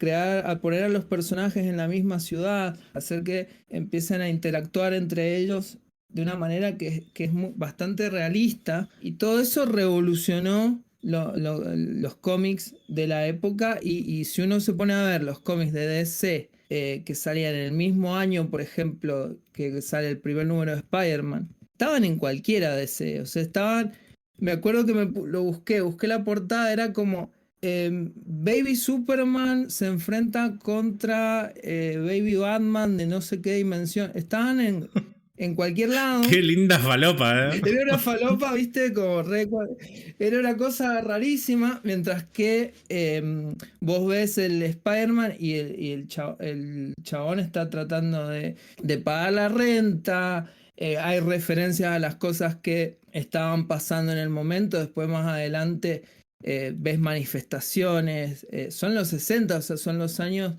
poner a los personajes en la misma ciudad, hacer que empiecen a interactuar entre ellos de una manera que es bastante realista, y todo eso revolucionó los cómics de la época. Y si uno se pone a ver los cómics de DC que salían en el mismo año, por ejemplo, que sale el primer número de Spider-Man, estaban en cualquiera DC, o sea, estaban... Me acuerdo que lo busqué la portada, era como Baby Superman se enfrenta contra Baby Batman de no sé qué dimensión. Estaban en cualquier lado. Qué linda falopa, ¿eh? Era una falopa, viste, como era una cosa rarísima, mientras que vos ves el Spider-Man y el chabón está tratando de pagar la renta. Hay referencias a las cosas que estaban pasando en el momento. Después más adelante ves manifestaciones. Son los 60, o sea, son los años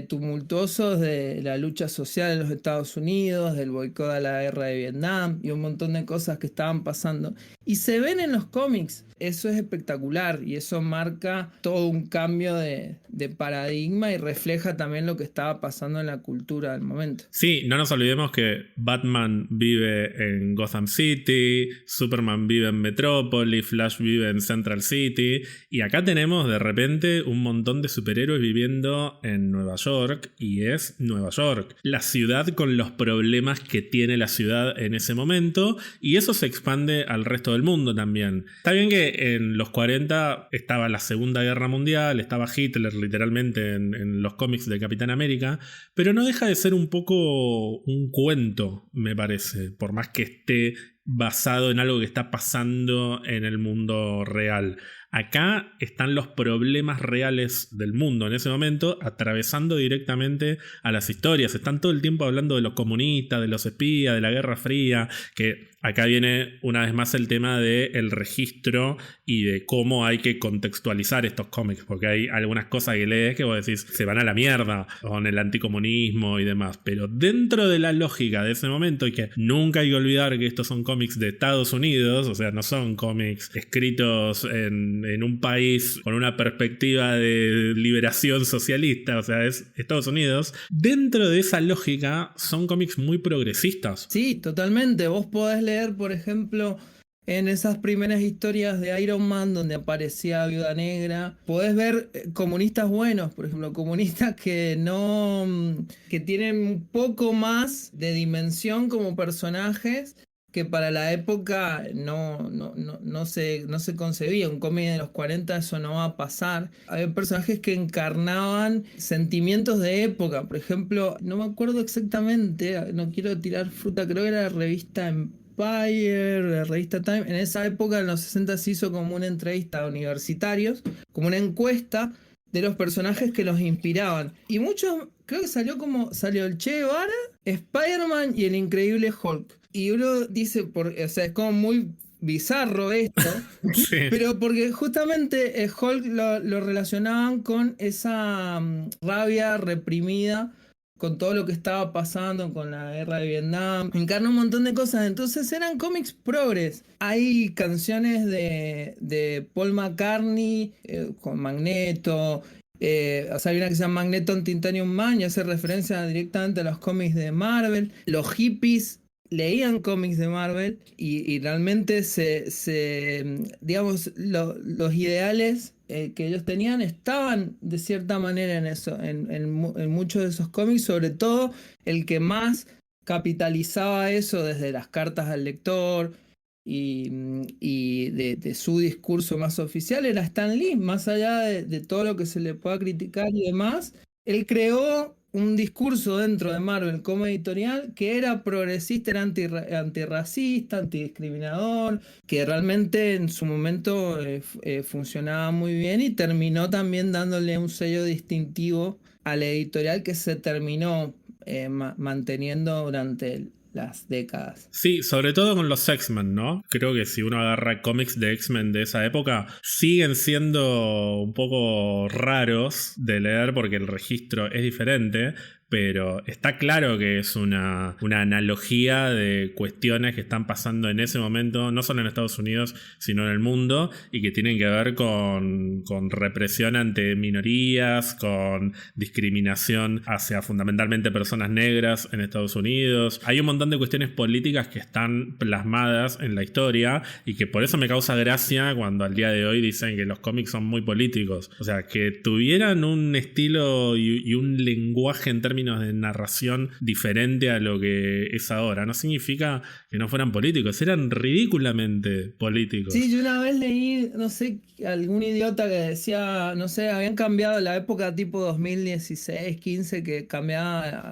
tumultuosos de la lucha social en los Estados Unidos, del boicot a la guerra de Vietnam y un montón de cosas que estaban pasando. Y se ven en los cómics. Eso es espectacular y eso marca todo un cambio de paradigma y refleja también lo que estaba pasando en la cultura del momento. Sí, no nos olvidemos que Batman vive en Gotham City, Superman vive en Metrópolis, Flash vive en Central City, y acá tenemos de repente un montón de superhéroes viviendo en Nueva York, y es Nueva York, la ciudad con los problemas que tiene la ciudad en ese momento, y eso se expande al resto del mundo también. Está bien que en los 40 estaba la Segunda Guerra Mundial, estaba Hitler literalmente en los cómics de Capitán América, pero no deja de ser un poco un cuento, me parece, por más que esté basado en algo que está pasando en el mundo real. Acá están los problemas reales del mundo en ese momento, atravesando directamente a las historias. Están todo el tiempo hablando de los comunistas, de los espías, de la Guerra Fría, que acá viene una vez más el tema del registro y de cómo hay que contextualizar estos cómics, porque hay algunas cosas que lees que vos decís se van a la mierda con el anticomunismo y demás, pero dentro de la lógica de ese momento, y que nunca hay que olvidar que estos son cómics de Estados Unidos, o sea, no son cómics escritos en un país con una perspectiva de liberación socialista, o sea, es Estados Unidos. Dentro de esa lógica son cómics muy progresistas. Sí, totalmente. Vos podés leer, por ejemplo, en esas primeras historias de Iron Man donde aparecía Viuda Negra, podés ver comunistas buenos, por ejemplo, comunistas que no, que tienen un poco más de dimensión como personajes, que para la época no se concebía. Un cómic de los 40 eso no va a pasar. Había personajes que encarnaban sentimientos de época. Por ejemplo, no me acuerdo exactamente, no quiero tirar fruta, creo que era la revista Empire, la revista Time. En esa época, en los 60, se hizo como una entrevista a universitarios, como una encuesta de los personajes que los inspiraban. Y muchos, creo que salió el Che Guevara, Spider-Man y el Increíble Hulk. Y uno dice, o sea, es como muy bizarro esto, Sí. pero porque justamente Hulk lo relacionaban con esa rabia reprimida, con todo lo que estaba pasando con la guerra de Vietnam, encarna un montón de cosas. Entonces eran cómics progres. Hay canciones de Paul McCartney con Magneto. O sea, hay una que se llama Magneto and Titanium Man y hace referencia directamente a los cómics de Marvel. Los hippies leían cómics de Marvel y realmente digamos, los ideales que ellos tenían estaban de cierta manera en eso, en muchos de esos cómics, sobre todo el que más capitalizaba eso desde las cartas al lector y de su discurso más oficial era Stan Lee. Más allá de todo lo que se le pueda criticar y demás, él creó un discurso dentro de Marvel como editorial que era progresista, era antirracista, antidiscriminador, que realmente en su momento funcionaba muy bien y terminó también dándole un sello distintivo a la editorial que se terminó manteniendo durante las décadas. Sí, sobre todo con los X-Men, ¿no? Creo que si uno agarra cómics de X-Men de esa época, siguen siendo un poco raros de leer porque el registro es diferente, pero está claro que es una analogía de cuestiones que están pasando en ese momento, no solo en Estados Unidos, sino en el mundo, y que tienen que ver con represión ante minorías, con discriminación hacia fundamentalmente personas negras en Estados Unidos. Hay un montón de cuestiones políticas que están plasmadas en la historia y que por eso me causa gracia cuando al día de hoy dicen que los cómics son muy políticos. O sea, que tuvieran un estilo y un lenguaje en términos de narración diferente a lo que es ahora. No significa que no fueran políticos, eran ridículamente políticos. Sí, yo una vez leí, no sé, algún idiota que decía, no sé, habían cambiado la época tipo 2016, 15, que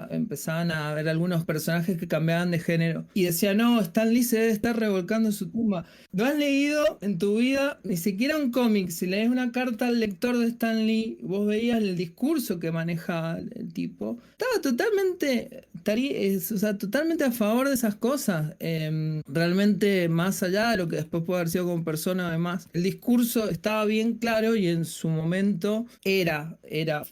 empezaban a haber algunos personajes que cambiaban de género. Y decía, no, Stan Lee se debe estar revolcando en su tumba. ¿No has leído en tu vida ni siquiera un cómic? Si lees una carta al lector de Stan Lee, vos veías el discurso que manejaba el tipo. estaba totalmente, o sea, totalmente a favor de esas cosas. Realmente, más allá de lo que después puede haber sido como persona, además, el discurso estaba bien claro y en su momento era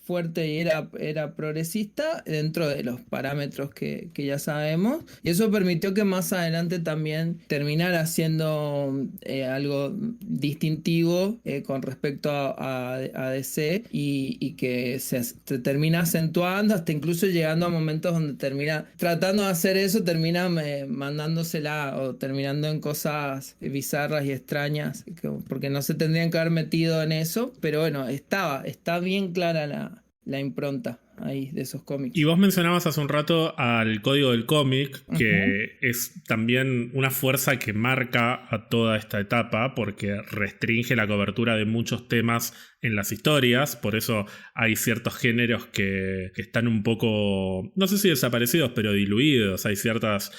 fuerte y era progresista dentro de los parámetros que ya sabemos. Y eso permitió que más adelante también terminara siendo algo distintivo con respecto a DC y que se termina acentuando hasta incluso llegando a momentos donde termina tratando de hacer eso, termina mandándosela o terminando en cosas bizarras y extrañas porque no se tendrían que haber metido en eso, pero bueno, está bien clara la impronta ahí de esos Y cómics. vos mencionabas hace un rato al código del cómic, Ujú. que es también una fuerza que marca a toda esta etapa, porque restringe la cobertura de muchos temas en las historias, por eso hay ciertos géneros que están un poco, no sé si desaparecidos, pero diluidos. Hay ciertas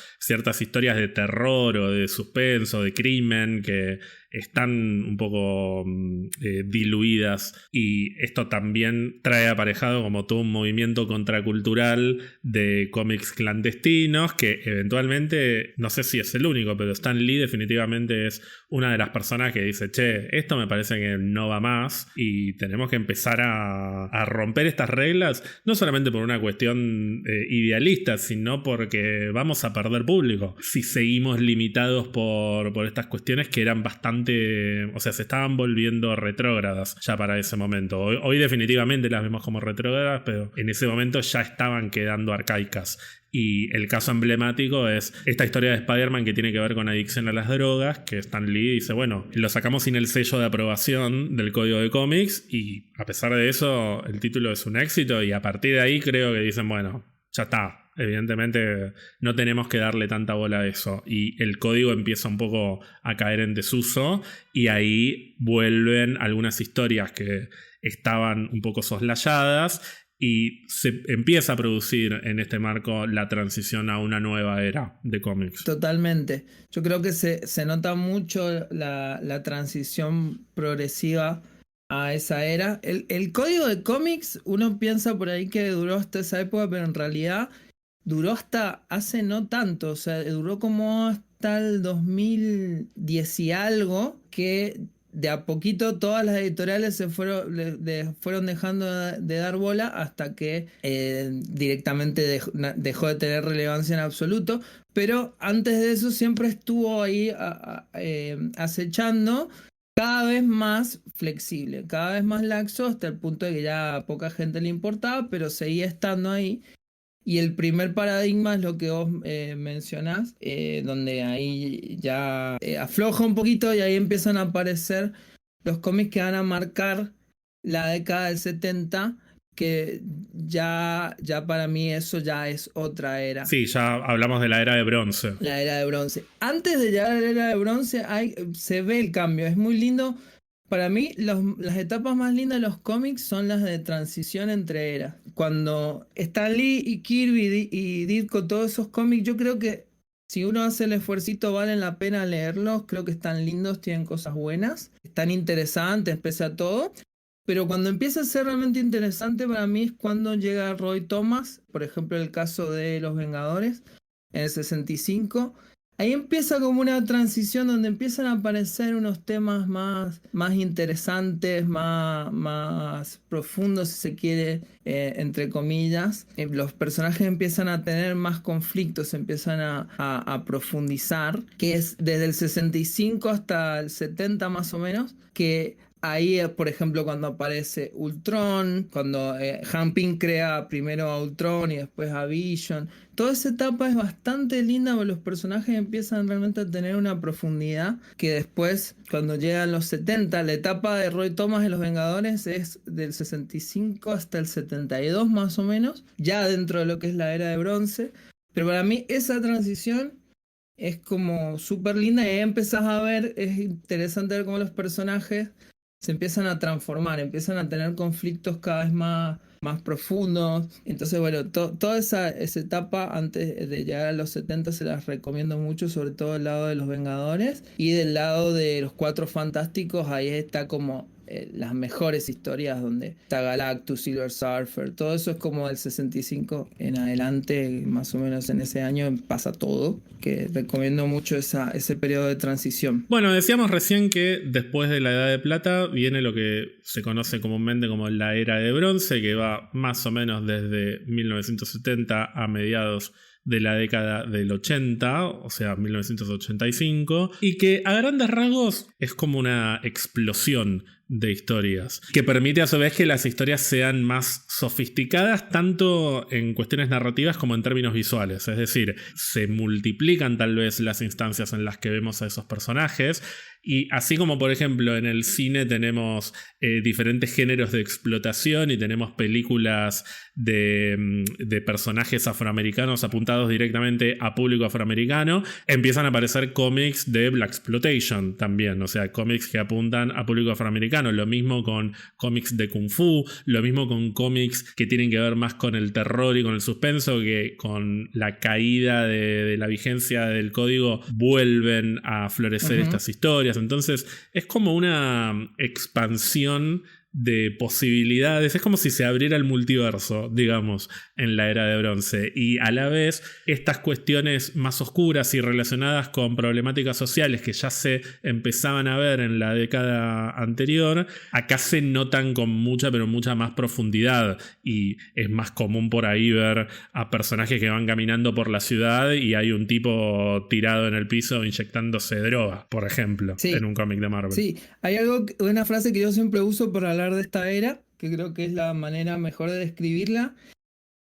historias de terror o de suspenso, de crimen, que están un poco diluidas, y esto también trae aparejado como todo un movimiento contracultural de cómics clandestinos que eventualmente, no sé si es el único, pero Stan Lee definitivamente es una de las personas que dice, che, esto me parece que no va más y tenemos que empezar a romper estas reglas, no solamente por una cuestión idealista, sino porque vamos a perder público si seguimos limitados por estas cuestiones que eran bastante, o sea, se estaban volviendo retrógradas ya para ese momento. Hoy definitivamente las vemos como retrógradas, pero en ese momento ya estaban quedando arcaicas. Y el caso emblemático es esta historia de Spider-Man que tiene que ver con adicción a las drogas, que Stan Lee dice, bueno, lo sacamos sin el sello de aprobación del código de cómics y a pesar de eso el título es un éxito y a partir de ahí creo que dicen, bueno, ya está. Evidentemente no tenemos que darle tanta bola a eso y el código empieza un poco a caer en desuso y ahí vuelven algunas historias que estaban un poco soslayadas y se empieza a producir en este marco la transición a una nueva era de cómics. Totalmente. Yo creo que se nota mucho la transición progresiva a esa era. El código de cómics, uno piensa por ahí que duró hasta esa época, pero en realidad duró hasta hace no tanto. O sea, duró como hasta el 2010 y algo, que de a poquito todas las editoriales se fueron dejando de dar bola hasta que directamente dejó de tener relevancia en absoluto. Pero antes de eso siempre estuvo ahí acechando, cada vez más flexible, cada vez más laxo, hasta el punto de que ya a poca gente le importaba, pero seguía estando ahí. Y el primer paradigma es lo que vos mencionás, donde ahí ya afloja un poquito y ahí empiezan a aparecer los cómics que van a marcar la década del 70, que ya para mí eso ya es otra era. Sí, ya hablamos de la era de bronce. La era de bronce. Antes de llegar a la era de bronce se ve el cambio, es muy lindo. Para mí, las etapas más lindas de los cómics son las de transición entre eras. Cuando Stan Lee y Kirby y Ditko, todos esos cómics, yo creo que si uno hace el esfuercito, valen la pena leerlos. Creo que están lindos, tienen cosas buenas, están interesantes, pese a todo. Pero cuando empieza a ser realmente interesante para mí es cuando llega Roy Thomas, por ejemplo, el caso de Los Vengadores, en el 65. Ahí empieza como una transición donde empiezan a aparecer unos temas más interesantes, más profundos, si se quiere, entre comillas. Los personajes empiezan a tener más conflictos, empiezan a profundizar, que es desde el 65 hasta el 70 más o menos, que ahí, por ejemplo, cuando aparece Ultron, cuando Hank Pym crea primero a Ultron y después a Vision. Toda esa etapa es bastante linda porque los personajes empiezan realmente a tener una profundidad que después, cuando llegan los 70, la etapa de Roy Thomas en Los Vengadores es del 65 hasta el 72 más o menos, ya dentro de lo que es la era de bronce. Pero para mí esa transición es como súper linda y ahí empezás a ver, es interesante ver cómo los personajes se empiezan a transformar, empiezan a tener conflictos cada vez más profundos. Entonces, bueno, toda esa etapa antes de llegar a los 70 se las recomiendo mucho, sobre todo del lado de los Vengadores. Y del lado de los Cuatro Fantásticos, ahí está como las mejores historias donde está Galactus, Silver Surfer, todo eso es como del 65 en adelante, más o menos en ese año pasa todo, que recomiendo mucho ese periodo de transición. Bueno, decíamos recién que después de la Edad de Plata viene lo que se conoce comúnmente como la Era de Bronce, que va más o menos desde 1970 a mediados de la década del 80, o sea, 1985, y que a grandes rasgos es como una explosión de historias, que permite a su vez que las historias sean más sofisticadas tanto en cuestiones narrativas como en términos visuales, es decir, se multiplican tal vez las instancias en las que vemos a esos personajes, y así como por ejemplo en el cine tenemos diferentes géneros de explotación y tenemos películas de personajes afroamericanos apuntados directamente a público afroamericano, empiezan a aparecer cómics de Blaxploitation también, o sea, cómics que apuntan a público afroamericano. Lo mismo con cómics de Kung Fu, lo mismo con cómics que tienen que ver más con el terror y con el suspenso, que con la caída de la vigencia del código vuelven a florecer estas historias. Entonces es como una expansión de posibilidades, es como si se abriera el multiverso, digamos, en la Era de Bronce, y a la vez estas cuestiones más oscuras y relacionadas con problemáticas sociales que ya se empezaban a ver en la década anterior, acá se notan con mucha, pero mucha más profundidad, y es más común por ahí ver a personajes que van caminando por la ciudad y hay un tipo tirado en el piso inyectándose droga, por ejemplo, en un cómic de Marvel. Sí, hay una frase que yo siempre uso para hablar de esta era, que creo que es la manera mejor de describirla,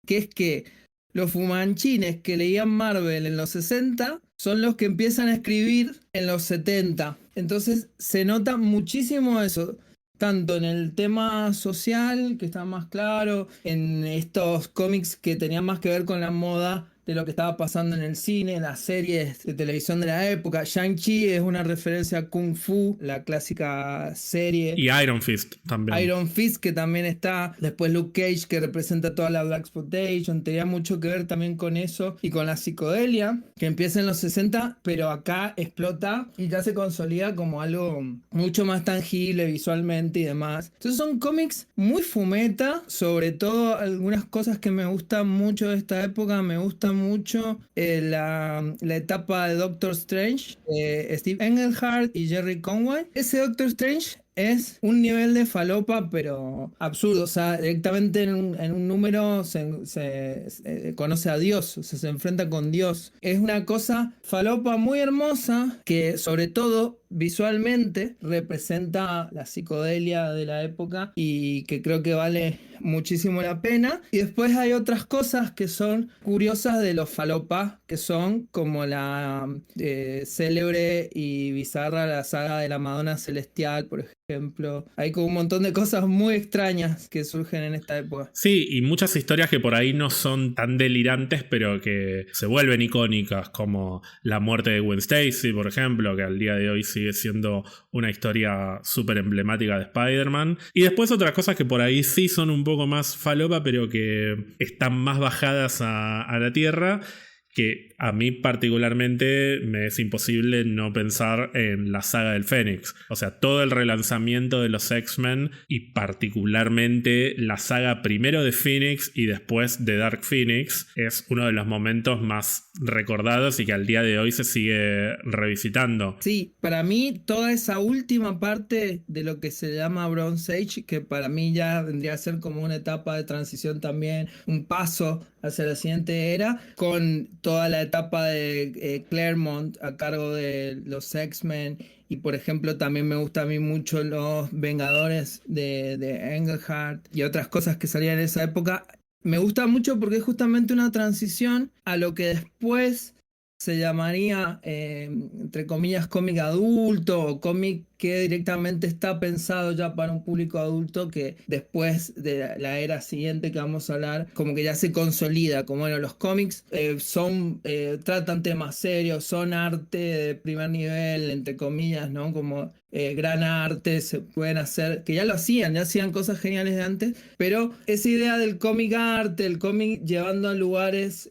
que es que los fumanchines que leían Marvel en los 60 son los que empiezan a escribir en los 70. Entonces se nota muchísimo eso, tanto en el tema social, que está más claro, en estos cómics que tenían más que ver con la moda de lo que estaba pasando en el cine, las series de televisión de la época. Shang-Chi es una referencia a Kung Fu, la clásica serie. Y Iron Fist también. Iron Fist, que también está. Después Luke Cage, que representa toda la Blaxploitation. Tenía mucho que ver también con eso y con la psicodelia, que empieza en los 60, pero acá explota y ya se consolida como algo mucho más tangible visualmente y demás. Entonces son cómics muy fumeta, sobre todo algunas cosas que me gustan mucho de esta época. Me gusta mucho la etapa de Doctor Strange, Steve Englehart y Jerry Conway. Ese Doctor Strange es un nivel de falopa, pero absurdo. O sea, directamente en un número se conoce a Dios, o sea, se enfrenta con Dios. Es una cosa falopa muy hermosa que, sobre todo visualmente, representa la psicodelia de la época y que creo que vale muchísimo la pena. Y después hay otras cosas que son curiosas de los falopa, que son como la célebre y bizarra la saga de la Madonna Celestial, por ejemplo. Hay como un montón de cosas muy extrañas que surgen en esta época. Sí, y muchas historias que por ahí no son tan delirantes, pero que se vuelven icónicas, como la muerte de Gwen Stacy, por ejemplo, que al día de hoy sigue siendo una historia súper emblemática de Spider-Man. Y después otras cosas que por ahí sí son un poco más falopa, pero que están más bajadas a la tierra, que a mí particularmente me es imposible no pensar en la saga del Fénix. O sea, todo el relanzamiento de los X-Men y particularmente la saga primero de Phoenix y después de Dark Phoenix es uno de los momentos más recordados y que al día de hoy se sigue revisitando. Sí, para mí toda esa última parte de lo que se llama Bronze Age, que para mí ya vendría a ser como una etapa de transición también, un paso hacia la siguiente era, con toda la etapa de Claremont a cargo de los X-Men. Y por ejemplo también me gusta a mí mucho los Vengadores de Englehart y otras cosas que salían en esa época. Me gusta mucho porque es justamente una transición a lo que después se llamaría, entre comillas, cómic adulto o cómic que directamente está pensado ya para un público adulto, que después de la era siguiente que vamos a hablar, como que ya se consolida. Como bueno, los cómics tratan temas serios, son arte de primer nivel, entre comillas, ¿no? Como gran arte, se pueden hacer, que ya hacían cosas geniales de antes, pero esa idea del cómic arte, el cómic llevando a lugares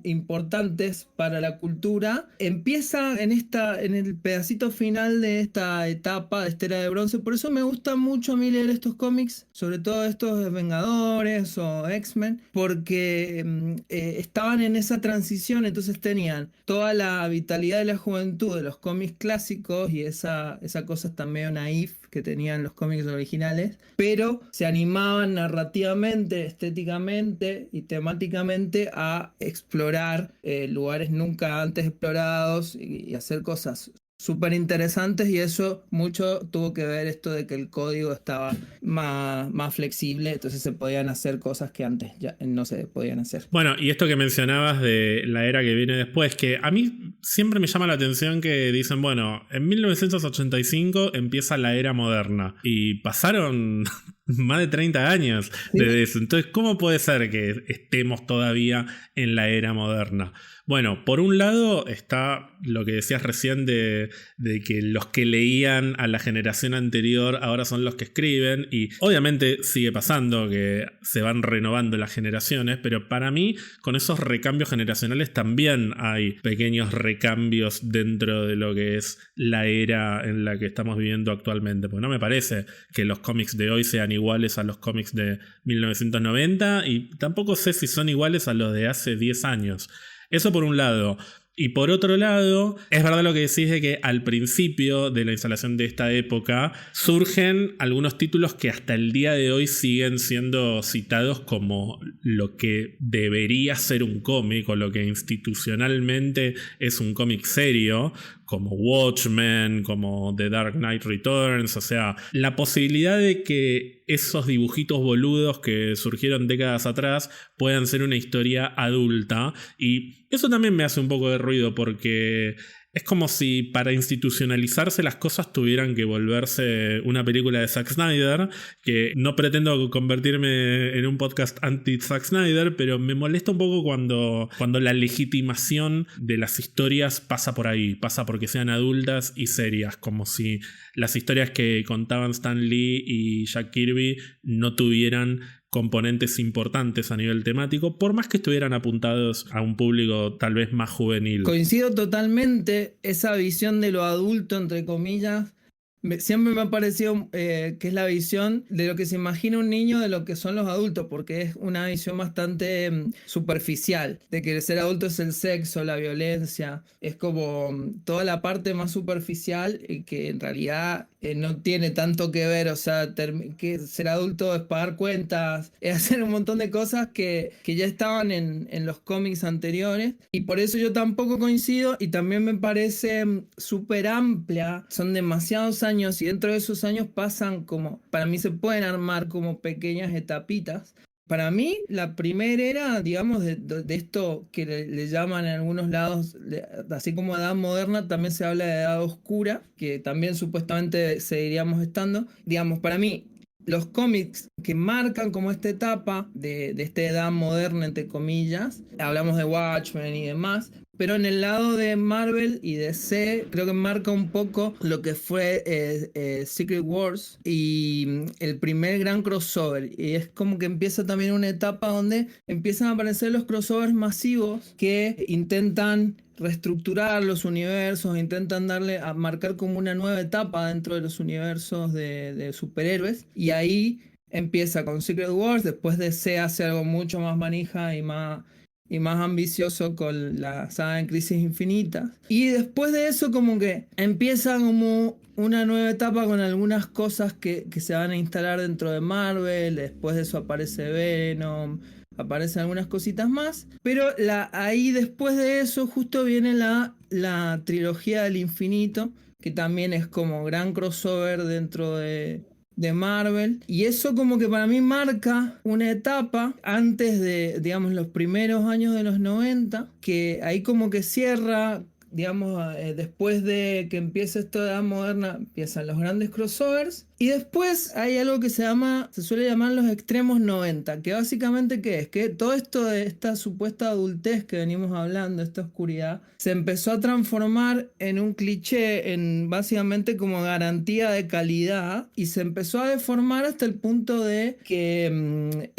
importantes para la cultura, empieza en el pedacito final de esta etapa etapa de esta era de bronce. Por eso me gusta mucho a mí leer estos cómics, sobre todo estos de Vengadores o X-Men, porque estaban en esa transición, entonces tenían toda la vitalidad de la juventud de los cómics clásicos y esa cosa tan medio naif que tenían los cómics originales, pero se animaban narrativamente, estéticamente y temáticamente a explorar lugares nunca antes explorados y hacer cosas súper interesantes, y eso mucho tuvo que ver esto de que el código estaba más flexible, entonces se podían hacer cosas que antes ya no se podían hacer. Bueno, y esto que mencionabas de la era que viene después, que a mí siempre me llama la atención que dicen, bueno, en 1985 empieza la era moderna y pasaron más de 30 años desde eso. Entonces, ¿cómo puede ser que estemos todavía en la era moderna? Bueno, por un lado está lo que decías recién de que los que leían a la generación anterior ahora son los que escriben, y obviamente sigue pasando que se van renovando las generaciones, pero para mí con esos recambios generacionales también hay pequeños recambios dentro de lo que es la era en la que estamos viviendo actualmente, porque no me parece que los cómics de hoy sean iguales a los cómics de 1990 y tampoco sé si son iguales a los de hace 10 años. Eso por un lado. Y por otro lado, es verdad lo que decís de que al principio de la instalación de esta época surgen algunos títulos que hasta el día de hoy siguen siendo citados como lo que debería ser un cómic o lo que institucionalmente es un cómic serio, como Watchmen, como The Dark Knight Returns. O sea, la posibilidad de que esos dibujitos boludos que surgieron décadas atrás puedan ser una historia adulta, y eso también me hace un poco de ruido porque es como si para institucionalizarse las cosas tuvieran que volverse una película de Zack Snyder, que no pretendo convertirme en un podcast anti-Zack Snyder, pero me molesta un poco cuando la legitimación de las historias pasa por ahí, pasa porque sean adultas y serias, como si las historias que contaban Stan Lee y Jack Kirby no tuvieran componentes importantes a nivel temático, por más que estuvieran apuntados a un público tal vez más juvenil. Coincido totalmente, esa visión de lo adulto, entre comillas, siempre me ha parecido que es la visión de lo que se imagina un niño de lo que son los adultos, porque es una visión bastante superficial, de que el ser adulto es el sexo, la violencia, es como toda la parte más superficial y que en realidad no tiene tanto que ver. O sea, que ser adulto es pagar cuentas, es hacer un montón de cosas que ya estaban en los cómics anteriores, y por eso yo tampoco coincido, y también me parece súper amplia, son demasiados años y dentro de esos años pasan como, para mí se pueden armar como pequeñas etapitas. Para mí, la primera era, digamos, de esto que le llaman en algunos lados, así como edad moderna, también se habla de edad oscura, que también supuestamente seguiríamos estando. Digamos, para mí, los cómics que marcan como esta etapa de esta edad moderna, entre comillas, hablamos de Watchmen y demás, pero en el lado de Marvel y DC creo que marca un poco lo que fue Secret Wars y el primer gran crossover. Y es como que empieza también una etapa donde empiezan a aparecer los crossovers masivos que intentan reestructurar los universos, intentan darle a marcar como una nueva etapa dentro de los universos de superhéroes. Y ahí empieza con Secret Wars, después DC hace algo mucho más manija y más ambicioso con la saga en Crisis Infinitas. Y después de eso como que empieza como una nueva etapa con algunas cosas que se van a instalar dentro de Marvel. Después de eso aparece Venom, aparecen algunas cositas más. Pero ahí después de eso justo viene la trilogía del infinito, que también es como gran crossover dentro de Marvel, y eso como que para mí marca una etapa antes de, digamos, los primeros años de los 90, que ahí como que cierra, digamos, después de que empieza esta edad moderna, empiezan los grandes crossovers, y después hay algo que se suele llamar los extremos 90, que básicamente ¿qué es? Que todo esto de esta supuesta adultez que venimos hablando, esta oscuridad, se empezó a transformar en un cliché, en básicamente como garantía de calidad, y se empezó a deformar hasta el punto de que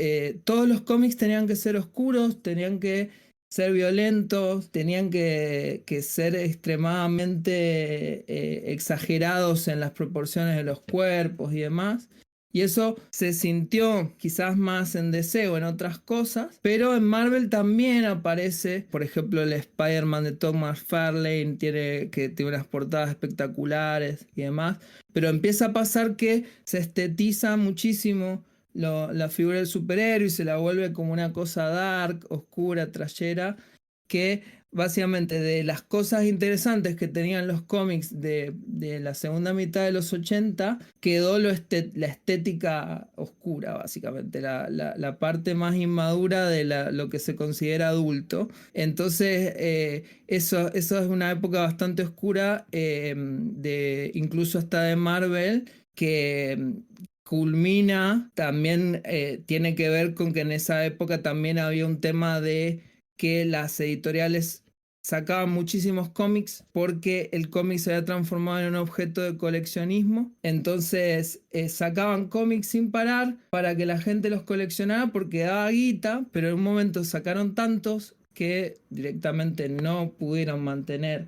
todos los cómics tenían que ser oscuros, tenían que ser violentos, tenían que ser extremadamente exagerados en las proporciones de los cuerpos y demás. Y eso se sintió quizás más en DC o en otras cosas, pero en Marvel también aparece, por ejemplo, el Spider-Man de Todd McFarlane, que tiene unas portadas espectaculares y demás, pero empieza a pasar que se estetiza muchísimo la figura del superhéroe y se la vuelve como una cosa dark, oscura, trashera, que básicamente de las cosas interesantes que tenían los cómics de la segunda mitad de los 80, quedó la estética oscura, básicamente, la parte más inmadura de lo que se considera adulto. Entonces, eso es una época bastante oscura, incluso hasta de Marvel, que culmina, también tiene que ver con que en esa época también había un tema de que las editoriales sacaban muchísimos cómics porque el cómic se había transformado en un objeto de coleccionismo. Entonces sacaban cómics sin parar para que la gente los coleccionara porque daba guita, pero en un momento sacaron tantos que directamente no pudieron mantener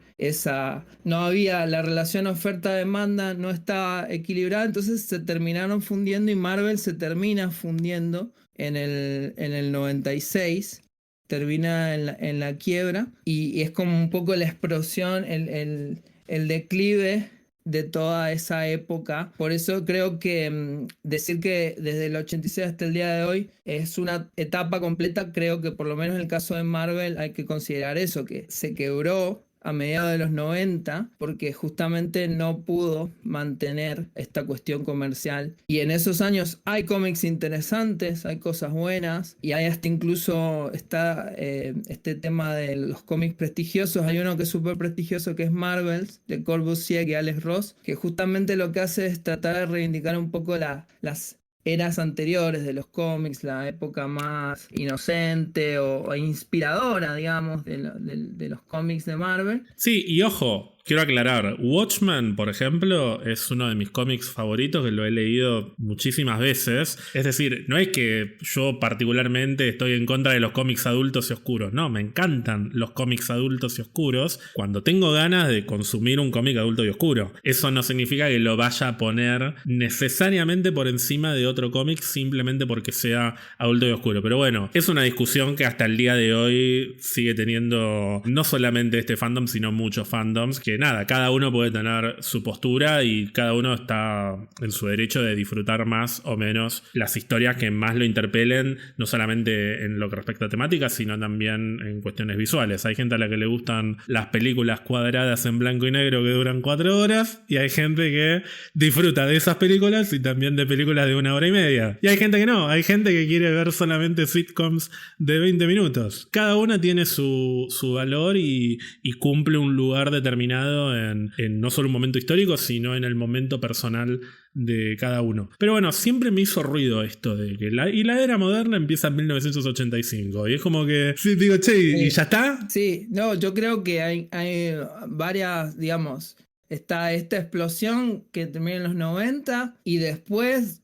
no había la relación oferta-demanda, no estaba equilibrada, entonces se terminaron fundiendo y Marvel se termina fundiendo en el 96, termina en la quiebra y es como un poco la explosión, el declive de toda esa época. Por eso creo que decir que desde el 86 hasta el día de hoy es una etapa completa, creo que por lo menos en el caso de Marvel hay que considerar eso, que se quebró a mediados de los 90 porque justamente no pudo mantener esta cuestión comercial. Y en esos años hay cómics interesantes, hay cosas buenas y hay hasta incluso este tema de los cómics prestigiosos. Hay uno que es súper prestigioso que es Marvels, de Kurt Busiek y Alex Ross, que justamente lo que hace es tratar de reivindicar un poco las eras anteriores de los cómics, la época más inocente o inspiradora, digamos, de los cómics de Marvel. Sí, y ojo, quiero aclarar, Watchmen, por ejemplo, es uno de mis cómics favoritos que lo he leído muchísimas veces. Es decir, no es que yo particularmente estoy en contra de los cómics adultos y oscuros, no, me encantan los cómics adultos y oscuros cuando tengo ganas de consumir un cómic adulto y oscuro. Eso no significa que lo vaya a poner necesariamente por encima de otro cómic simplemente porque sea adulto y oscuro. Pero bueno, es una discusión que hasta el día de hoy sigue teniendo no solamente este fandom, sino muchos fandoms que nada, cada uno puede tener su postura y cada uno está en su derecho de disfrutar más o menos las historias que más lo interpelen, no solamente en lo que respecta a temáticas, sino también en cuestiones visuales. Hay gente a la que le gustan las películas cuadradas en blanco y negro que duran 4 horas y hay gente que disfruta de esas películas y también de películas de 1 hora y media. Y hay gente que no, hay gente que quiere ver solamente sitcoms de 20 minutos. Cada una tiene su valor y cumple un lugar determinado en no solo un momento histórico, sino en el momento personal de cada uno. Pero bueno, siempre me hizo ruido esto de que la era moderna empieza en 1985 y es como que sí, digo, che, ¿y ya está? Sí, no, yo creo que hay varias, digamos, está esta explosión que termina en los 90 y después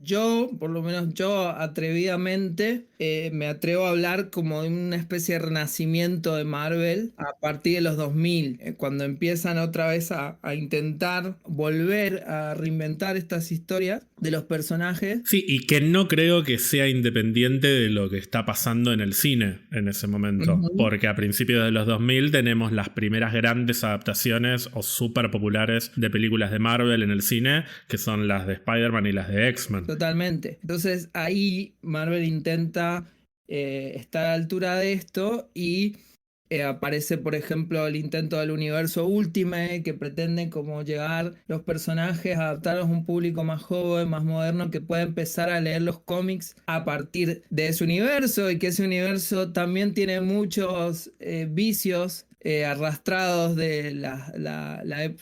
por lo menos yo atrevidamente, me atrevo a hablar como de una especie de renacimiento de Marvel a partir de los 2000, cuando empiezan otra vez a intentar volver a reinventar estas historias de los personajes. Sí, y que no creo que sea independiente de lo que está pasando en el cine en ese momento, porque a principios de los 2000 tenemos las primeras grandes adaptaciones o súper populares de películas de Marvel en el cine, que son las de Spider-Man y las de X-Men. Totalmente. Entonces ahí Marvel intenta estar a la altura de esto y aparece, por ejemplo, el intento del universo Ultimate, que pretende como llegar los personajes, adaptarlos a un público más joven, más moderno, que pueda empezar a leer los cómics a partir de ese universo, y que ese universo también tiene muchos vicios arrastrados de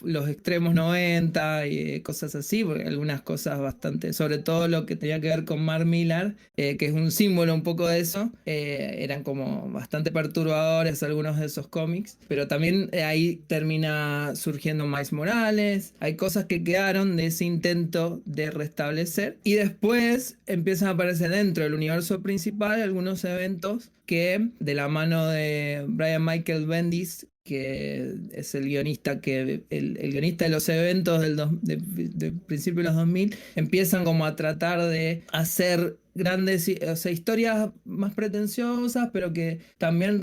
los extremos 90 y cosas así, porque algunas cosas bastante, sobre todo lo que tenía que ver con Mark Millar, que es un símbolo un poco de eso, eran como bastante perturbadores algunos de esos cómics, pero también ahí termina surgiendo Miles Morales, hay cosas que quedaron de ese intento de restablecer, y después empiezan a aparecer dentro del universo principal algunos eventos que de la mano de Brian Michael Bendis, que es el guionista el guionista de los eventos de principios de los 2000, empiezan como a tratar de hacer grandes, o sea, historias más pretenciosas, pero que también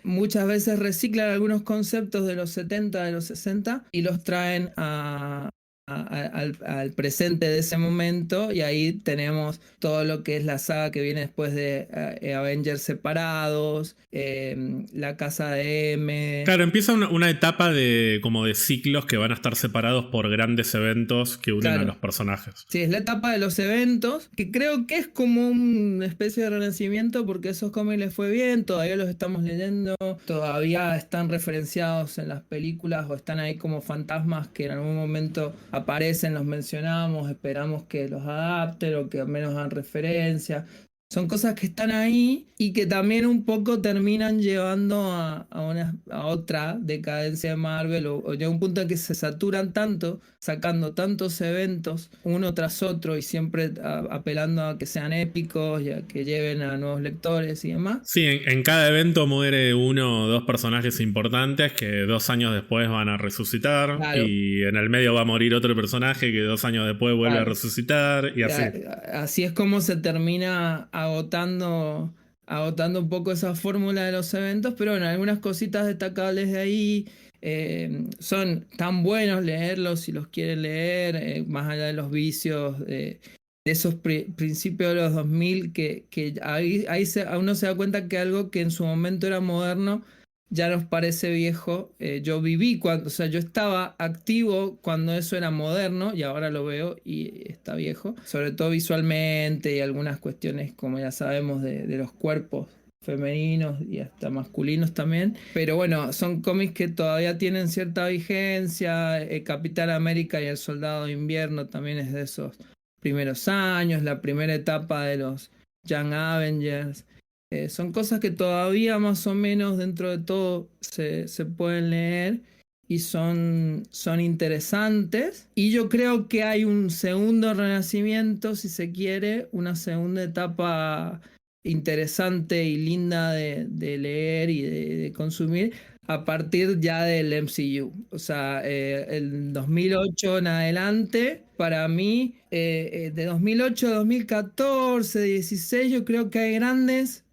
muchas veces reciclan algunos conceptos de los 70, de los 60 y los traen al presente de ese momento, y ahí tenemos todo lo que es la saga que viene después de Avengers separados, la casa de M. Claro, empieza una etapa como de ciclos que van a estar separados por grandes eventos que unen a los personajes. Sí, es la etapa de los eventos, que creo que es como una especie de renacimiento, porque esos cómics les fue bien, todavía los estamos leyendo, todavía están referenciados en las películas o están ahí como fantasmas que en algún momento aparecen, los mencionamos, esperamos que los adapten o que al menos hagan referencia. Son cosas que están ahí y que también un poco terminan llevando a otra decadencia de Marvel, o llega un punto en que se saturan tanto, sacando tantos eventos uno tras otro y siempre apelando a que sean épicos y a que lleven a nuevos lectores y demás. Sí, en cada evento muere uno o dos personajes importantes que 2 años después van a resucitar, claro. Y en el medio va a morir otro personaje que 2 años después vuelve a resucitar y así. Así es como se termina agotando un poco esa fórmula de los eventos, pero bueno, algunas cositas destacables de ahí. Son tan buenos leerlos si los quieren leer, más allá de los vicios de esos principios de los 2000, que ahí uno se da cuenta que algo que en su momento era moderno ya nos parece viejo. Yo viví yo estaba activo cuando eso era moderno y ahora lo veo y está viejo, sobre todo visualmente y algunas cuestiones, como ya sabemos, de los cuerpos femeninos y hasta masculinos también, pero bueno, son cómics que todavía tienen cierta vigencia. Capitán América y el Soldado de Invierno también es de esos primeros años, la primera etapa de los Young Avengers. Son cosas que todavía más o menos dentro de todo se pueden leer y son interesantes, y yo creo que hay un segundo renacimiento, si se quiere, una segunda etapa interesante y linda de leer y de consumir a partir ya del MCU. O sea, el 2008 en adelante, para mí, de 2008 a 2014, 16, yo creo que hay grandes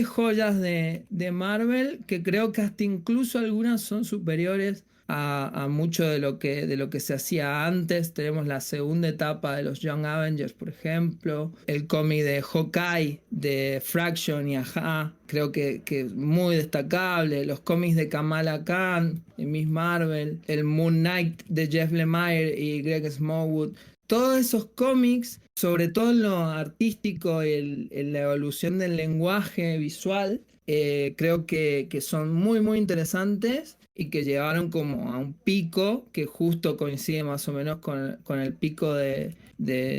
joyas de Marvel, que creo que hasta incluso algunas son superiores a mucho de lo que se hacía antes. Tenemos la segunda etapa de los Young Avengers, por ejemplo, el cómic de Hawkeye, de Fraction y Aja, creo que es muy destacable, los cómics de Kamala Khan, de Miss Marvel, el Moon Knight de Jeff Lemire y Greg Smallwood. Todos esos cómics, sobre todo en lo artístico y en la evolución del lenguaje visual, creo que son muy, muy interesantes y que llegaron como a un pico que justo coincide más o menos con el pico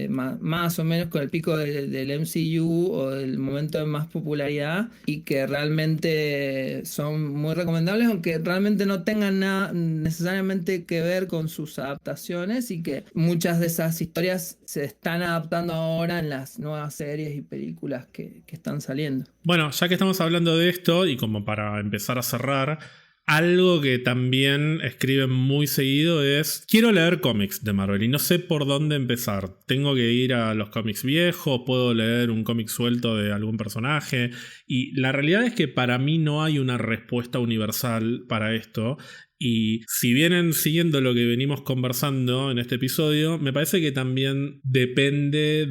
más o menos con el pico del MCU o del momento de más popularidad, y que realmente son muy recomendables, aunque realmente no tengan nada necesariamente que ver con sus adaptaciones, y que muchas de esas historias se están adaptando ahora en las nuevas series y películas que están saliendo. Bueno, ya que estamos hablando de esto, y como para empezar a cerrar, algo que también escriben muy seguido es: quiero leer cómics de Marvel y no sé por dónde empezar. Tengo que ir a los cómics viejos, puedo leer un cómic suelto de algún personaje. Y la realidad es que para mí no hay una respuesta universal para esto. Y si vienen siguiendo lo que venimos conversando en este episodio, me parece que también depende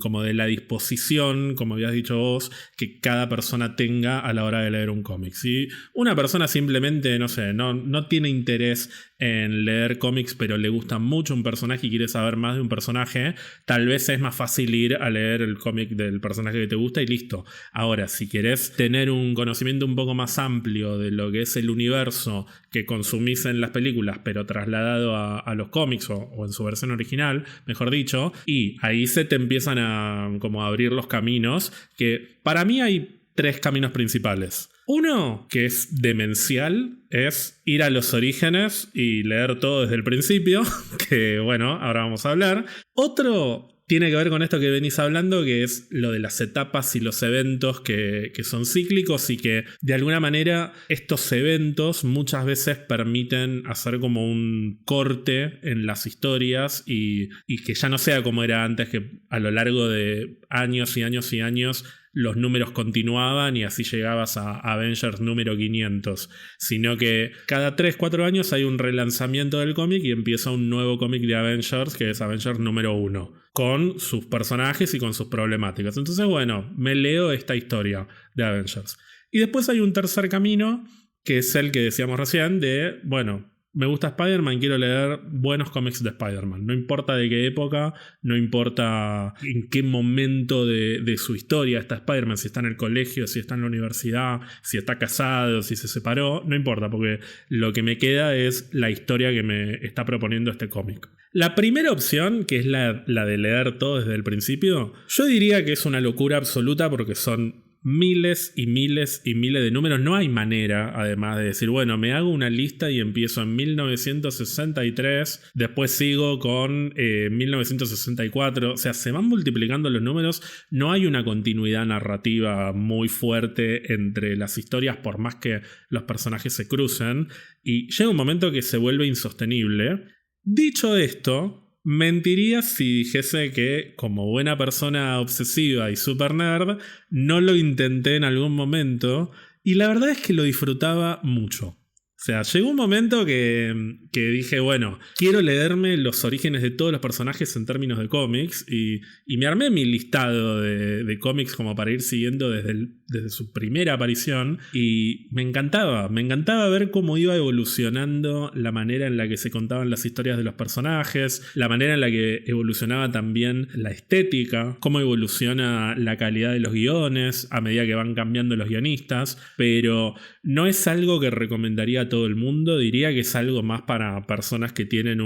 como de la disposición, como habías dicho vos, que cada persona tenga a la hora de leer un cómic. Si una persona simplemente, no sé, no tiene interés en leer cómics, pero le gusta mucho un personaje y quiere saber más de un personaje, tal vez es más fácil ir a leer el cómic del personaje que te gusta y listo. Ahora, si querés tener un conocimiento un poco más amplio de lo que es el universo que consumís en las películas, pero trasladado a los cómics o en su versión original, mejor dicho, y ahí se te empiezan a como a abrir los caminos, que para mí hay 3 caminos principales. Uno, que es demencial, es ir a los orígenes y leer todo desde el principio, que bueno, ahora vamos a hablar. Otro tiene que ver con esto que venís hablando, que es lo de las etapas y los eventos que son cíclicos y que de alguna manera estos eventos muchas veces permiten hacer como un corte en las historias y que ya no sea como era antes, que a lo largo de años y años y años los números continuaban y así llegabas a Avengers número 500, sino que cada 3-4 años hay un relanzamiento del cómic y empieza un nuevo cómic de Avengers, que es Avengers número 1, con sus personajes y con sus problemáticas. Entonces, bueno, me leo esta historia de Avengers. Y después hay un tercer camino, que es el que decíamos recién, de, bueno, me gusta Spider-Man, quiero leer buenos cómics de Spider-Man. No importa de qué época, no importa en qué momento de su historia está Spider-Man, si está en el colegio, si está en la universidad, si está casado, si se separó, no importa, porque lo que me queda es la historia que me está proponiendo este cómic. La primera opción, que es la de leer todo desde el principio, yo diría que es una locura absoluta porque son miles y miles y miles de números. No hay manera, además, de decir, bueno, me hago una lista y empiezo en 1963, después sigo con 1964. O sea, se van multiplicando los números. No hay una continuidad narrativa muy fuerte entre las historias, por más que los personajes se crucen. Y llega un momento que se vuelve insostenible. Dicho esto, mentiría si dijese que, como buena persona obsesiva y super nerd, no lo intenté en algún momento, y la verdad es que lo disfrutaba mucho. O sea, llegó un momento que dije, bueno, quiero leerme los orígenes de todos los personajes en términos de cómics, y me armé mi listado de cómics como para ir siguiendo desde su primera aparición, y me encantaba ver cómo iba evolucionando la manera en la que se contaban las historias de los personajes, la manera en la que evolucionaba también la estética, cómo evoluciona la calidad de los guiones a medida que van cambiando los guionistas, pero no es algo que recomendaría a todo el mundo. Diría que es algo más para personas que tienen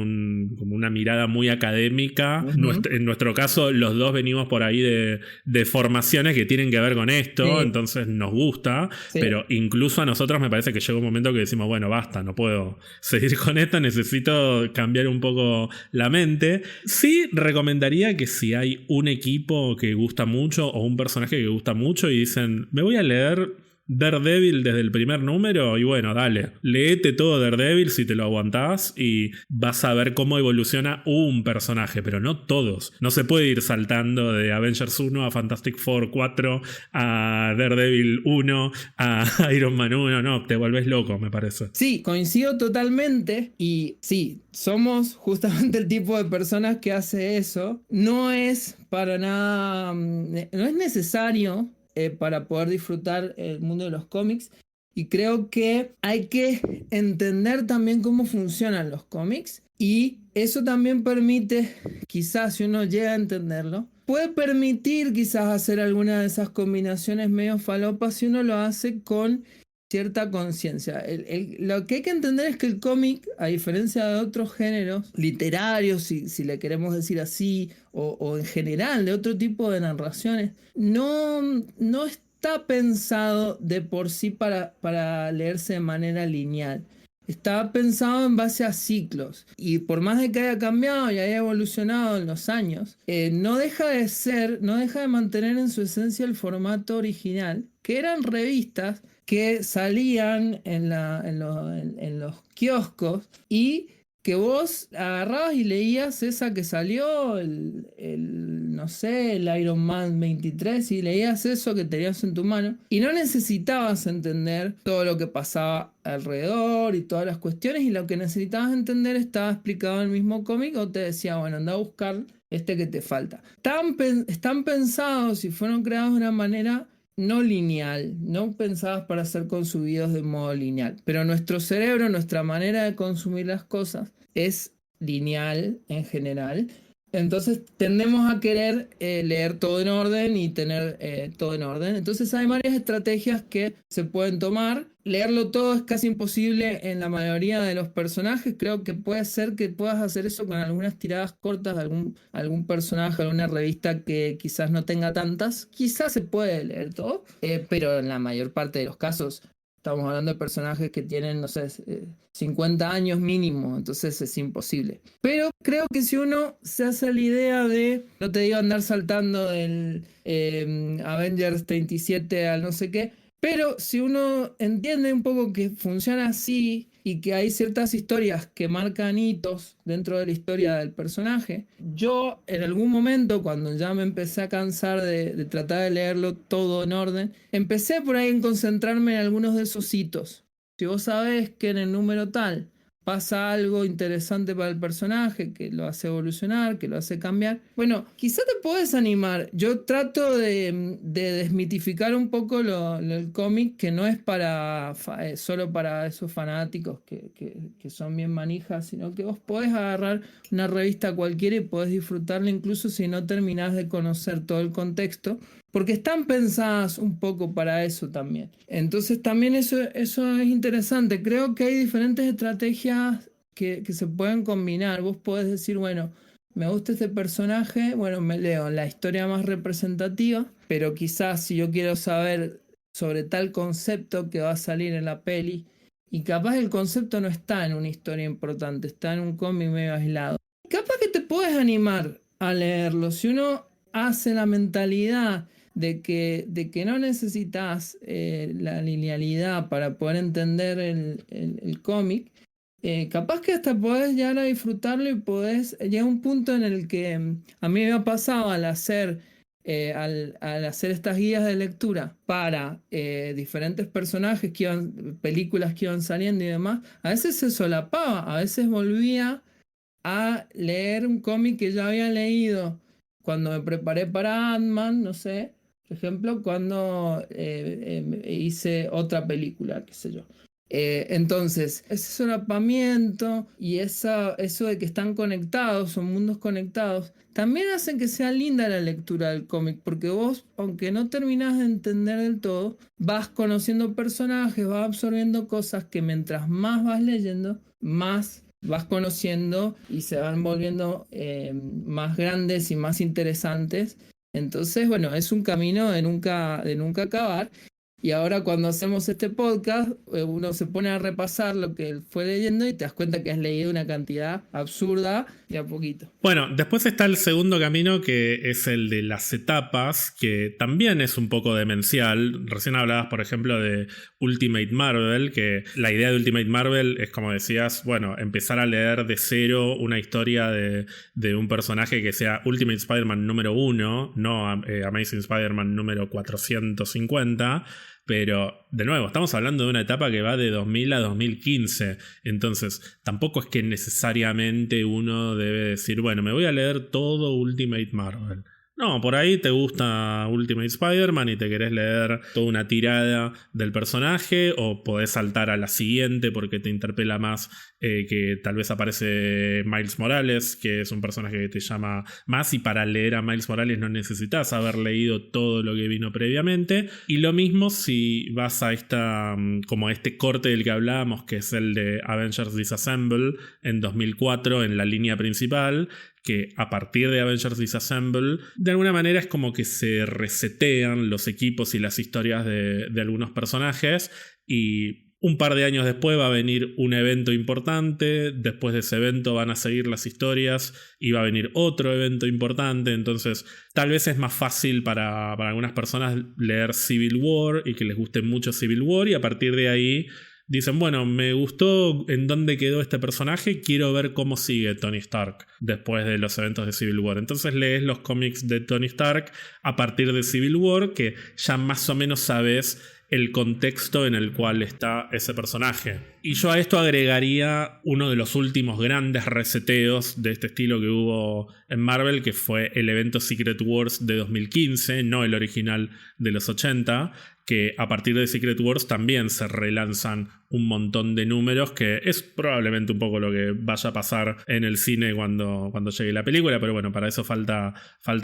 como una mirada muy académica. En nuestro caso, los dos venimos por ahí de formaciones que tienen que ver con esto, entonces nos gusta, pero incluso a nosotros me parece que llega un momento que decimos, bueno, basta, no puedo seguir con esto, necesito cambiar un poco la mente. Sí recomendaría que si hay un equipo que gusta mucho o un personaje que gusta mucho y dicen, me voy a leer Daredevil desde el primer número, y bueno, dale, léete todo Daredevil si te lo aguantás y vas a ver cómo evoluciona un personaje, pero no todos. No se puede ir saltando de Avengers 1 a Fantastic Four 4 a Daredevil 1 a Iron Man 1, no, te volvés loco, me parece. Sí, coincido totalmente, y sí, somos justamente el tipo de personas que hace eso. No es para nada, no es necesario para poder disfrutar el mundo de los cómics, y creo que hay que entender también cómo funcionan los cómics, y eso también permite, quizás si uno llega a entenderlo, puede permitir quizás hacer alguna de esas combinaciones medio falopas si uno lo hace con cierta conciencia. Lo que hay que entender es que el cómic, a diferencia de otros géneros literarios, si le queremos decir así, o en general de otro tipo de narraciones, no está pensado de por sí para leerse de manera lineal. Está pensado en base a ciclos, y por más de que haya cambiado y haya evolucionado en los años, no deja de mantener en su esencia el formato original, que eran revistas que salían en los kioscos, y que vos agarrabas y leías esa que salió, no sé, el Iron Man 23, y leías eso que tenías en tu mano, y no necesitabas entender todo lo que pasaba alrededor y todas las cuestiones, y lo que necesitabas entender estaba explicado en el mismo cómic, o te decía, bueno, anda a buscar este que te falta. Están pensados y fueron creados de una manera no lineal, no pensadas para ser consumidos de modo lineal, pero nuestro cerebro, nuestra manera de consumir las cosas es lineal en general. Entonces tendemos a querer leer todo en orden y tener todo en orden. Entonces hay varias estrategias que se pueden tomar. Leerlo todo es casi imposible en la mayoría de los personajes. Creo que puede ser que puedas hacer eso con algunas tiradas cortas de algún personaje, alguna revista que quizás no tenga tantas. Quizás se puede leer todo, pero en la mayor parte de los casos estamos hablando de personajes que tienen, no sé, 50 años mínimo, entonces es imposible. Pero creo que si uno se hace la idea de, no te digo andar saltando del Avengers 37 al no sé qué, pero si uno entiende un poco que funciona así y que hay ciertas historias que marcan hitos dentro de la historia del personaje, yo en algún momento, cuando ya me empecé a cansar de tratar de leerlo todo en orden, empecé por ahí en concentrarme en algunos de esos hitos. Si vos sabés que en el número tal pasa algo interesante para el personaje, que lo hace evolucionar, que lo hace cambiar, bueno, quizá te puedes animar. Yo trato de desmitificar un poco el cómic, que no es solo para esos fanáticos que son bien manijas, sino que vos podés agarrar una revista cualquiera y podés disfrutarla incluso si no terminás de conocer todo el contexto, porque están pensadas un poco para eso también. Entonces también eso es interesante. Creo que hay diferentes estrategias que se pueden combinar. Vos podés decir, bueno, me gusta este personaje, bueno, me leo la historia más representativa, pero quizás si yo quiero saber sobre tal concepto que va a salir en la peli, y capaz el concepto no está en una historia importante, está en un cómic medio aislado, capaz que te puedes animar a leerlo. Si uno hace la mentalidad de que no necesitas la linealidad para poder entender el cómic, capaz que hasta podés llegar a disfrutarlo y podés llegar a un punto en el que a mí me ha pasado al hacer estas guías de lectura para diferentes personajes películas que iban saliendo y demás, a veces se solapaba, a veces volvía a leer un cómic que ya había leído cuando me preparé para Ant-Man, no sé, por ejemplo, cuando hice otra película, qué sé yo. Entonces, ese solapamiento y eso de que están conectados, son mundos conectados, también hacen que sea linda la lectura del cómic, porque vos, aunque no terminás de entender del todo, vas conociendo personajes, vas absorbiendo cosas que mientras más vas leyendo, más vas conociendo y se van volviendo más grandes y más interesantes. Entonces, bueno, es un camino de nunca acabar. Y ahora cuando hacemos este podcast, uno se pone a repasar lo que fue leyendo y te das cuenta que has leído una cantidad absurda de a poquito. Bueno, después está el segundo camino, que es el de las etapas, que también es un poco demencial. Recién hablabas, por ejemplo, de Ultimate Marvel, que la idea de Ultimate Marvel es, como decías, bueno, empezar a leer de cero una historia de un personaje que sea Ultimate Spider-Man número 1, no Amazing Spider-Man número 450. Pero, de nuevo, estamos hablando de una etapa que va de 2000 a 2015. Entonces, tampoco es que necesariamente uno debe decir, bueno, me voy a leer todo Ultimate Marvel. No, por ahí te gusta Ultimate Spider-Man y te querés leer toda una tirada del personaje, o podés saltar a la siguiente porque te interpela más que tal vez aparece Miles Morales, que es un personaje que te llama más, y para leer a Miles Morales no necesitas haber leído todo lo que vino previamente. Y lo mismo si vas a como este corte del que hablábamos, que es el de Avengers Disassemble en 2004 en la línea principal, que a partir de Avengers Disassemble, de alguna manera es como que se resetean los equipos y las historias de algunos personajes, y un par de años después va a venir un evento importante, después de ese evento van a seguir las historias y va a venir otro evento importante. Entonces tal vez es más fácil para algunas personas leer Civil War y que les guste mucho Civil War, y a partir de ahí dicen, bueno, me gustó en dónde quedó este personaje, quiero ver cómo sigue Tony Stark después de los eventos de Civil War. Entonces lees los cómics de Tony Stark a partir de Civil War, que ya más o menos sabes el contexto en el cual está ese personaje. Y yo a esto agregaría uno de los últimos grandes reseteos de este estilo que hubo en Marvel, que fue el evento Secret Wars de 2015, no el original de los 80, que a partir de Secret Wars también se relanzan un montón de números, que es probablemente un poco lo que vaya a pasar en el cine cuando llegue la película, pero bueno, para eso falta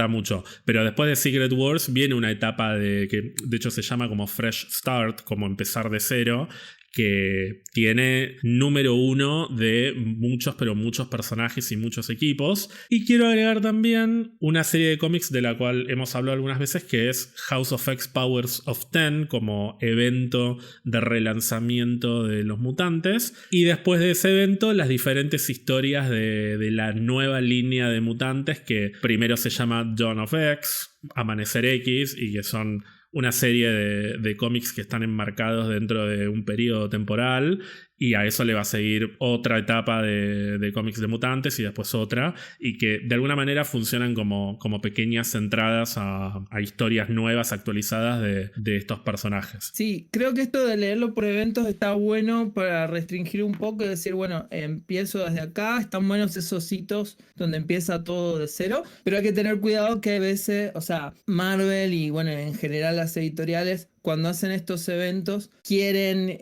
mucho. Pero después de Secret Wars viene una etapa que de hecho se llama como Fresh Start, como empezar de cero, que tiene número 1 de muchos, pero muchos personajes y muchos equipos. Y quiero agregar también una serie de cómics de la cual hemos hablado algunas veces, que es House of X Powers of 10, como evento de relanzamiento de los mutantes. Y después de ese evento, las diferentes historias de la nueva línea de mutantes, que primero se llama Dawn of X, Amanecer X, y que son una serie de cómics que están enmarcados dentro de un periodo temporal, y a eso le va a seguir otra etapa de cómics de mutantes y después otra, y que de alguna manera funcionan como pequeñas entradas a historias nuevas, actualizadas de estos personajes. Sí, creo que esto de leerlo por eventos está bueno para restringir un poco y decir, bueno, empiezo desde acá, están buenos esos hitos donde empieza todo de cero, pero hay que tener cuidado que a veces, o sea, Marvel y bueno, en general las editoriales, cuando hacen estos eventos, quieren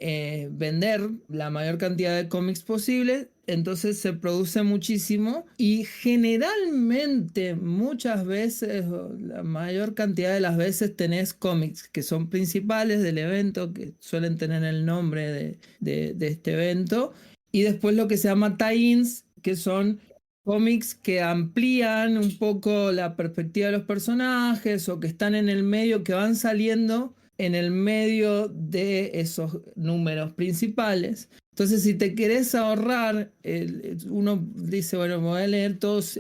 vender la mayor cantidad de cómics posible, entonces se produce muchísimo y generalmente muchas veces, la mayor cantidad de las veces, tenés cómics que son principales del evento, que suelen tener el nombre de este evento, y después lo que se llama tie-ins, que son cómics que amplían un poco la perspectiva de los personajes o que están en el medio, que van saliendo en el medio de esos números principales. Entonces, si te querés ahorrar, uno dice, bueno, me voy a leer todos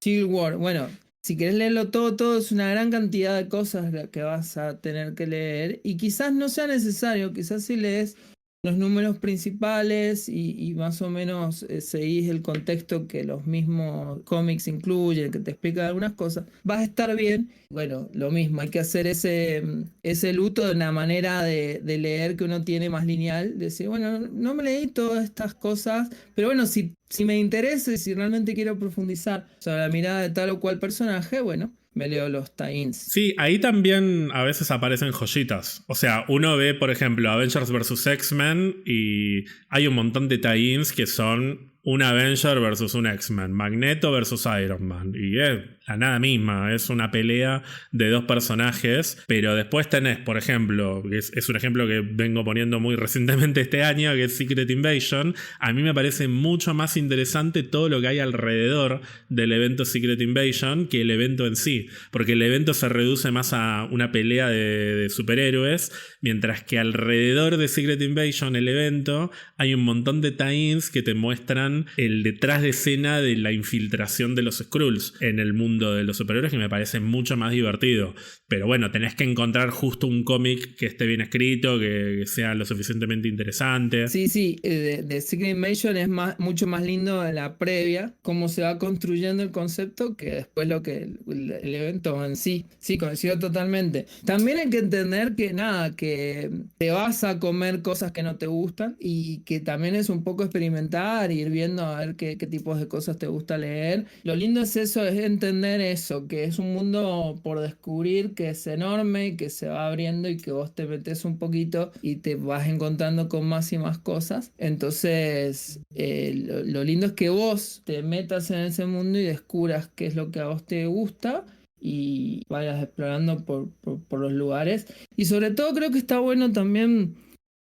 Civil War. Bueno, si querés leerlo todo es una gran cantidad de cosas que vas a tener que leer. Y quizás no sea necesario, quizás si lees los números principales y más o menos seguís el contexto que los mismos cómics incluyen, que te explica algunas cosas, vas a estar bien. Bueno, lo mismo, hay que hacer ese luto de una manera de leer que uno tiene más lineal, decir, bueno, no me leí todas estas cosas, pero bueno, si me interesa y si realmente quiero profundizar sobre la mirada de tal o cual personaje, bueno, me leo los tie-ins. Sí, ahí también a veces aparecen joyitas. O sea, uno ve, por ejemplo, Avengers vs. X-Men y hay un montón de tie-ins que son un Avenger versus un X-Men, Magneto versus Iron Man, y es la nada misma, es una pelea de dos personajes, pero después tenés, por ejemplo, es un ejemplo que vengo poniendo muy recientemente este año, que es Secret Invasion. A mí me parece mucho más interesante todo lo que hay alrededor del evento Secret Invasion que el evento en sí, porque el evento se reduce más a una pelea de superhéroes, mientras que alrededor de Secret Invasion, el evento, hay un montón de tie-ins que te muestran el detrás de escena de la infiltración de los Skrulls en el mundo de los superhéroes, que me parece mucho más divertido. Pero bueno, tenés que encontrar justo un cómic que esté bien escrito, que sea lo suficientemente interesante. Sí, de Secret Invasion es mucho más lindo en la previa, cómo se va construyendo el concepto, que después lo que el evento en sí. Sí, coincido totalmente. También hay que entender que nada, que te vas a comer cosas que no te gustan y que también es un poco experimentar y ir viendo a ver qué tipos de cosas te gusta leer. Lo lindo es eso, es entender eso, que es un mundo por descubrir, que es enorme y que se va abriendo y que vos te metes un poquito y te vas encontrando con más y más cosas. Entonces, lo lindo es que vos te metas en ese mundo y descubras qué es lo que a vos te gusta y vayas explorando por los lugares. Y sobre todo creo que está bueno también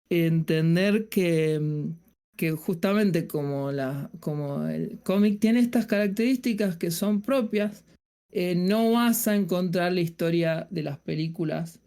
entender que justamente como el cómic tiene estas características que son propias, no vas a encontrar la historia de las películas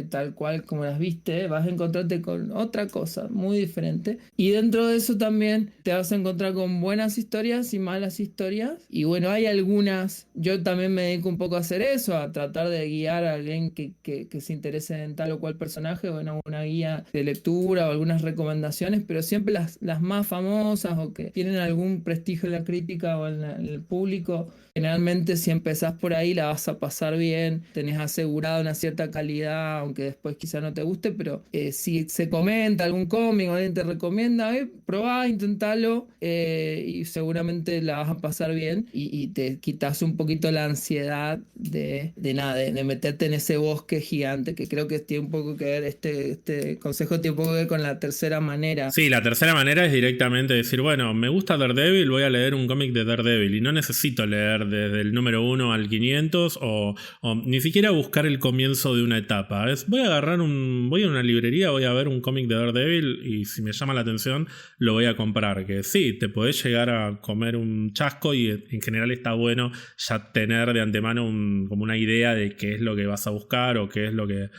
tal cual como las viste, vas a encontrarte con otra cosa muy diferente. Y dentro de eso también te vas a encontrar con buenas historias y malas historias. Y bueno, hay algunas, yo también me dedico un poco a hacer eso, a tratar de guiar a alguien que se interese en tal o cual personaje, bueno, una guía de lectura o algunas recomendaciones, pero siempre las más famosas o que tienen algún prestigio en la crítica o en el público. Generalmente si empezás por ahí la vas a pasar bien, tenés asegurada una cierta calidad, aunque después quizá no te guste, pero si se comenta algún cómic o alguien te recomienda, probá, intentalo y seguramente la vas a pasar bien y te quitas un poquito la ansiedad de meterte en ese bosque gigante, que creo que tiene un poco que ver, este consejo tiene un poco que ver con la tercera manera. Sí, la tercera manera es directamente decir, bueno, me gusta Daredevil, voy a leer un cómic de Daredevil y no necesito leer desde el número 1 al 500 o ni siquiera buscar el comienzo de una etapa. Es voy a una librería, voy a ver un cómic de Daredevil y si me llama la atención lo voy a comprar. Que sí, te podés llegar a comer un chasco y en general está bueno ya tener de antemano como una idea de qué es lo que vas a buscar o qué es lo que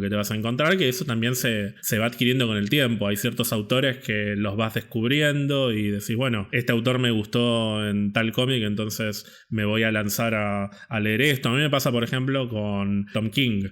te vas a encontrar, que eso también se va adquiriendo con el tiempo. Hay ciertos autores que los vas descubriendo y decís, bueno, este autor me gustó en tal cómic, entonces me voy a lanzar a leer esto. A mí me pasa, por ejemplo, con Tom King.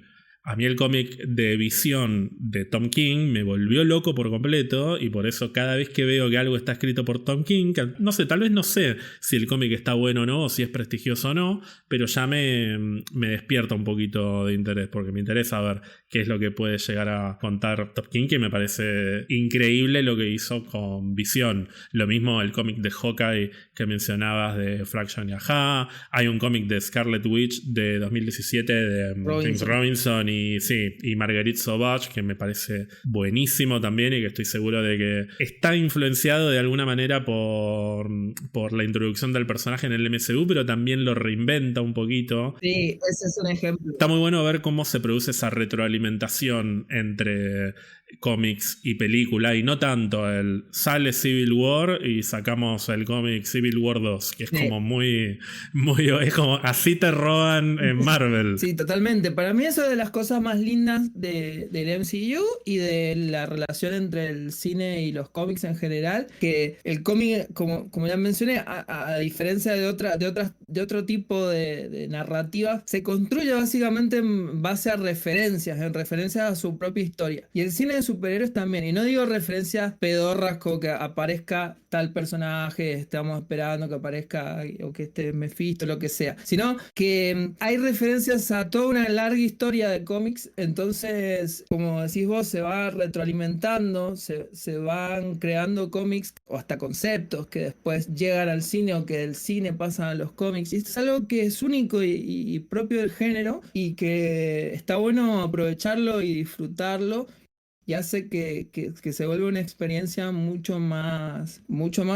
A mí el cómic de Visión de Tom King me volvió loco por completo y por eso cada vez que veo que algo está escrito por Tom King, que no sé, tal vez no sé si el cómic está bueno o no, o si es prestigioso o no, pero ya me despierta un poquito de interés porque me interesa ver qué es lo que puede llegar a contar Tom King, que me parece increíble lo que hizo con Visión. Lo mismo el cómic de Hawkeye que mencionabas de Fraction y Aja. Hay un cómic de Scarlet Witch de 2017 de James Robinson y Marguerite Sauvage, que me parece buenísimo también y que estoy seguro de que está influenciado de alguna manera por la introducción del personaje en el MCU, pero también lo reinventa un poquito. Sí, ese es un ejemplo. Está muy bueno ver cómo se produce esa retroalimentación entre cómics y película, y no tanto sale Civil War y sacamos el cómic Civil War 2, que es como muy es como así te roban en Marvel. Sí, totalmente. Para mí eso es de las cosas más lindas del MCU y de la relación entre el cine y los cómics en general, que el cómic, como ya mencioné, a diferencia de otro tipo de narrativa, se construye básicamente en base a referencias, en referencias a su propia historia. Y el cine de superhéroes también, y no digo referencias pedorras como que aparezca tal personaje, estamos esperando que aparezca o que esté Mephisto, lo que sea, sino que hay referencias a toda una larga historia de cómics. Entonces, como decís vos, se va retroalimentando, se van creando cómics o hasta conceptos que después llegan al cine o que del cine pasan a los cómics, y esto es algo que es único y propio del género y que está bueno aprovecharlo y disfrutarlo. Y hace que se vuelva una experiencia mucho más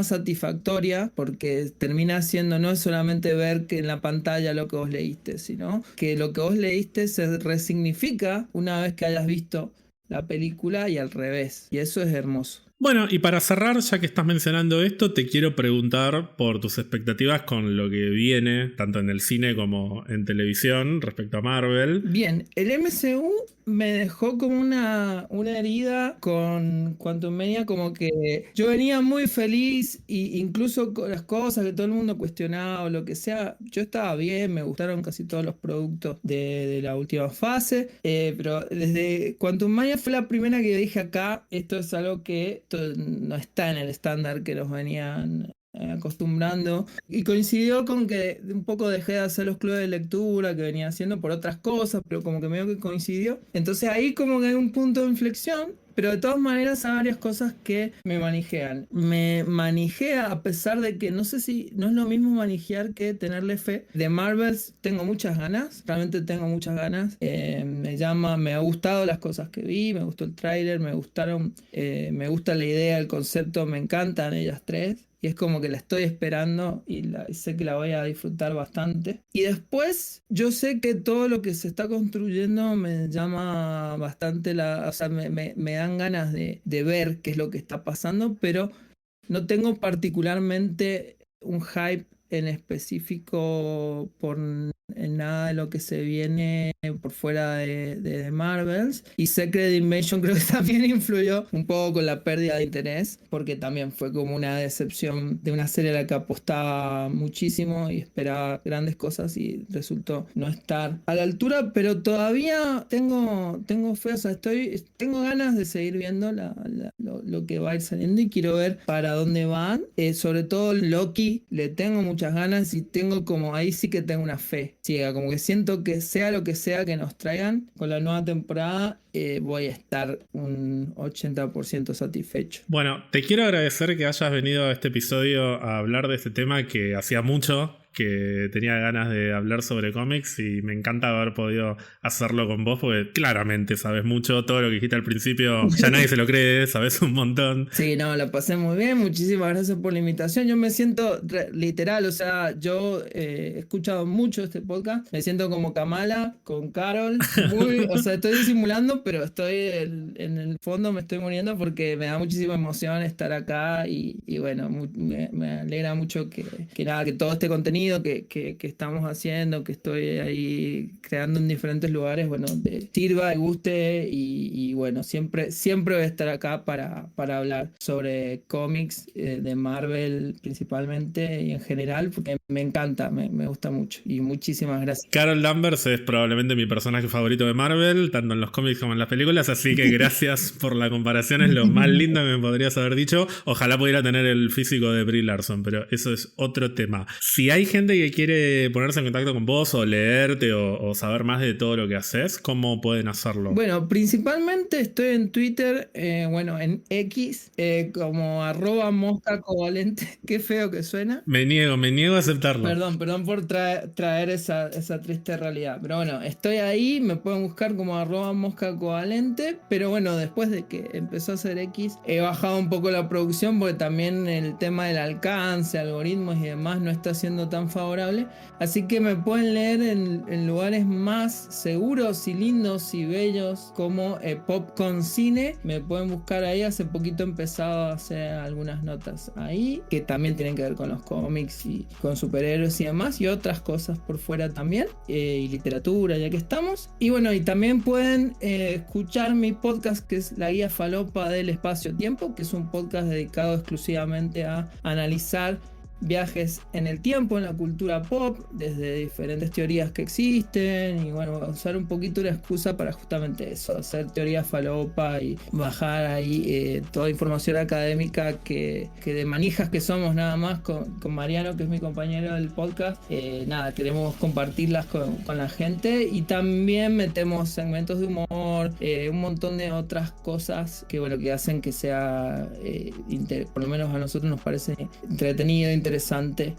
satisfactoria, porque termina siendo no es solamente ver que en la pantalla lo que vos leíste, sino que lo que vos leíste se resignifica una vez que hayas visto la película y al revés. Y eso es hermoso. Bueno, y para cerrar, ya que estás mencionando esto, te quiero preguntar por tus expectativas con lo que viene, tanto en el cine como en televisión, respecto a Marvel. Bien, el MCU me dejó como una herida con Quantumania, como que yo venía muy feliz e incluso con las cosas que todo el mundo cuestionaba o lo que sea, yo estaba bien, me gustaron casi todos los productos de la última fase, pero desde Quantumania fue la primera que dije acá, esto es algo que no está en el estándar que nos venían acostumbrando, y coincidió con que un poco dejé de hacer los clubes de lectura que venía haciendo por otras cosas, pero como que medio que coincidió, entonces ahí como que hay un punto de inflexión. Pero de todas maneras hay varias cosas que me manijean. Me manijea a pesar de que no sé si no es lo mismo manijear que tenerle fe. De Marvels tengo muchas ganas, realmente tengo muchas ganas. Me ha gustado las cosas que vi, me gustó el tráiler, me gusta la idea, el concepto, me encantan ellas tres. Y es como que la estoy esperando y sé que la voy a disfrutar bastante. Y después yo sé que todo lo que se está construyendo me llama bastante o sea, me dan ganas de ver qué es lo que está pasando, pero no tengo particularmente un hype en específico en nada de lo que se viene por fuera de Marvels. Y Secret Invasion creo que también influyó un poco con la pérdida de interés, porque también fue como una decepción de una serie a la que apostaba muchísimo y esperaba grandes cosas y resultó no estar a la altura, pero todavía tengo fe, o sea, tengo ganas de seguir viendo lo que va a ir saliendo y quiero ver para dónde van. Sobre todo Loki, le tengo muchas ganas y tengo como, ahí sí que tengo una fe ciega, como que siento que sea lo que sea que nos traigan con la nueva temporada, voy a estar un 80% satisfecho. Bueno, te quiero agradecer que hayas venido a este episodio a hablar de este tema que hacía mucho que tenía ganas de hablar sobre cómics y me encanta haber podido hacerlo con vos porque claramente sabes mucho, todo lo que dijiste al principio ya nadie se lo cree, sabes un montón. Sí, no, la pasé muy bien, muchísimas gracias por la invitación. Yo me siento literal, o sea, yo he escuchado mucho este podcast, me siento como Kamala con Carol, o sea, estoy disimulando, pero estoy en el fondo me estoy muriendo porque me da muchísima emoción estar acá y bueno, me alegra mucho que nada, que todo este contenido que estamos haciendo, que estoy ahí creando en diferentes lugares, bueno, sirva y guste y bueno, siempre voy a estar acá para hablar sobre cómics de Marvel principalmente y en general, porque me encanta, me gusta mucho y muchísimas gracias. Carol Danvers es probablemente mi personaje favorito de Marvel, tanto en los cómics como en las películas, así que gracias por la comparación, es lo más lindo que me podrías haber dicho. Ojalá pudiera tener el físico de Brie Larson, pero eso es otro tema. Si hay gente que quiere ponerse en contacto con vos o leerte o saber más de todo lo que haces, ¿cómo pueden hacerlo? Bueno, principalmente estoy en Twitter, bueno, en X, como @moscacovalente. Qué feo que suena. Me niego a aceptarlo. Perdón por traer esa triste realidad. Pero bueno, estoy ahí, me pueden buscar como @moscacovalente. Pero bueno, después de que empezó a hacer X, he bajado un poco la producción porque también el tema del alcance, algoritmos y demás no está siendo tan favorable. Así que me pueden leer en lugares más seguros y lindos y bellos como Popcorn Cine. Me pueden buscar ahí. Hace poquito he empezado a hacer algunas notas ahí que también tienen que ver con los cómics y con superhéroes y demás, y otras cosas por fuera también, y literatura, ya que estamos. Y bueno, y también pueden escuchar mi podcast, que es La Guía Falopa del Espacio-Tiempo, que es un podcast dedicado exclusivamente a analizar viajes en el tiempo, en la cultura pop, desde diferentes teorías que existen, y bueno, usar un poquito la excusa para justamente eso, hacer teoría falopa y bajar ahí toda información académica que de manijas que somos nada más con Mariano, que es mi compañero del podcast, nada, queremos compartirlas con la gente, y también metemos segmentos de humor, un montón de otras cosas que bueno, que hacen que sea por lo menos a nosotros nos parece entretenido, interesante.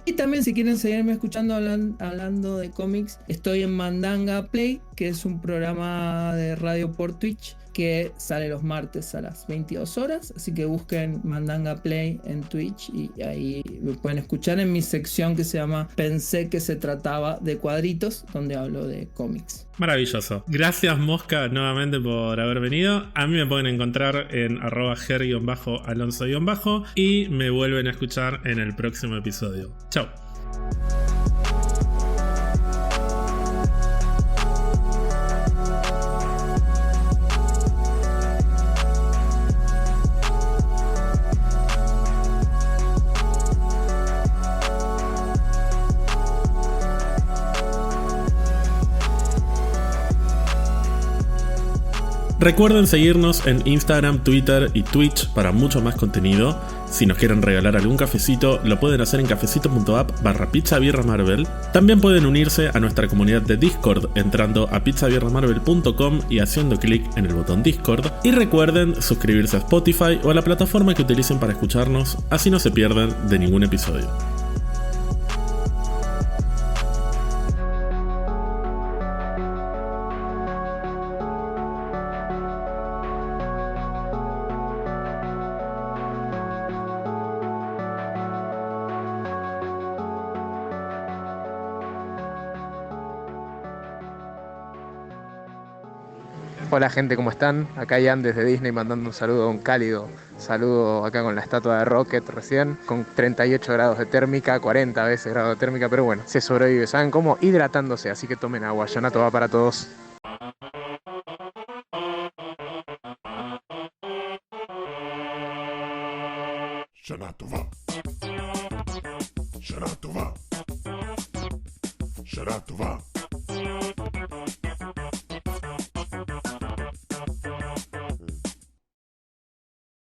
Y también, si quieren seguirme escuchando hablando de cómics, estoy en Mandanga Play, que es un programa de radio por Twitch que sale los martes a las 22 horas, así que busquen Mandanga Play en Twitch y ahí me pueden escuchar en mi sección que se llama Pensé que se trataba de cuadritos, donde hablo de cómics. Maravilloso. Gracias, Mosca, nuevamente por haber venido. A mí me pueden encontrar en @ger_alonso_ y me vuelven a escuchar en el próximo episodio. Chao. Recuerden seguirnos en Instagram, Twitter y Twitch para mucho más contenido. Si nos quieren regalar algún cafecito, lo pueden hacer en cafecito.app/pizzabirramarvel. También pueden unirse a nuestra comunidad de Discord entrando a pizzabirramarvel.com y haciendo clic en el botón Discord. Y recuerden suscribirse a Spotify o a la plataforma que utilicen para escucharnos, así no se pierden de ningún episodio. Hola gente, ¿cómo están? Acá Ian desde Disney mandando un saludo, un cálido saludo acá con la estatua de Rocket recién, con 38 grados de térmica, 40 veces grados de térmica, pero bueno, se sobrevive, ¿saben cómo? Hidratándose, así que tomen agua, Yonato va para todos. Yonato va. Yonato va. Yonato va.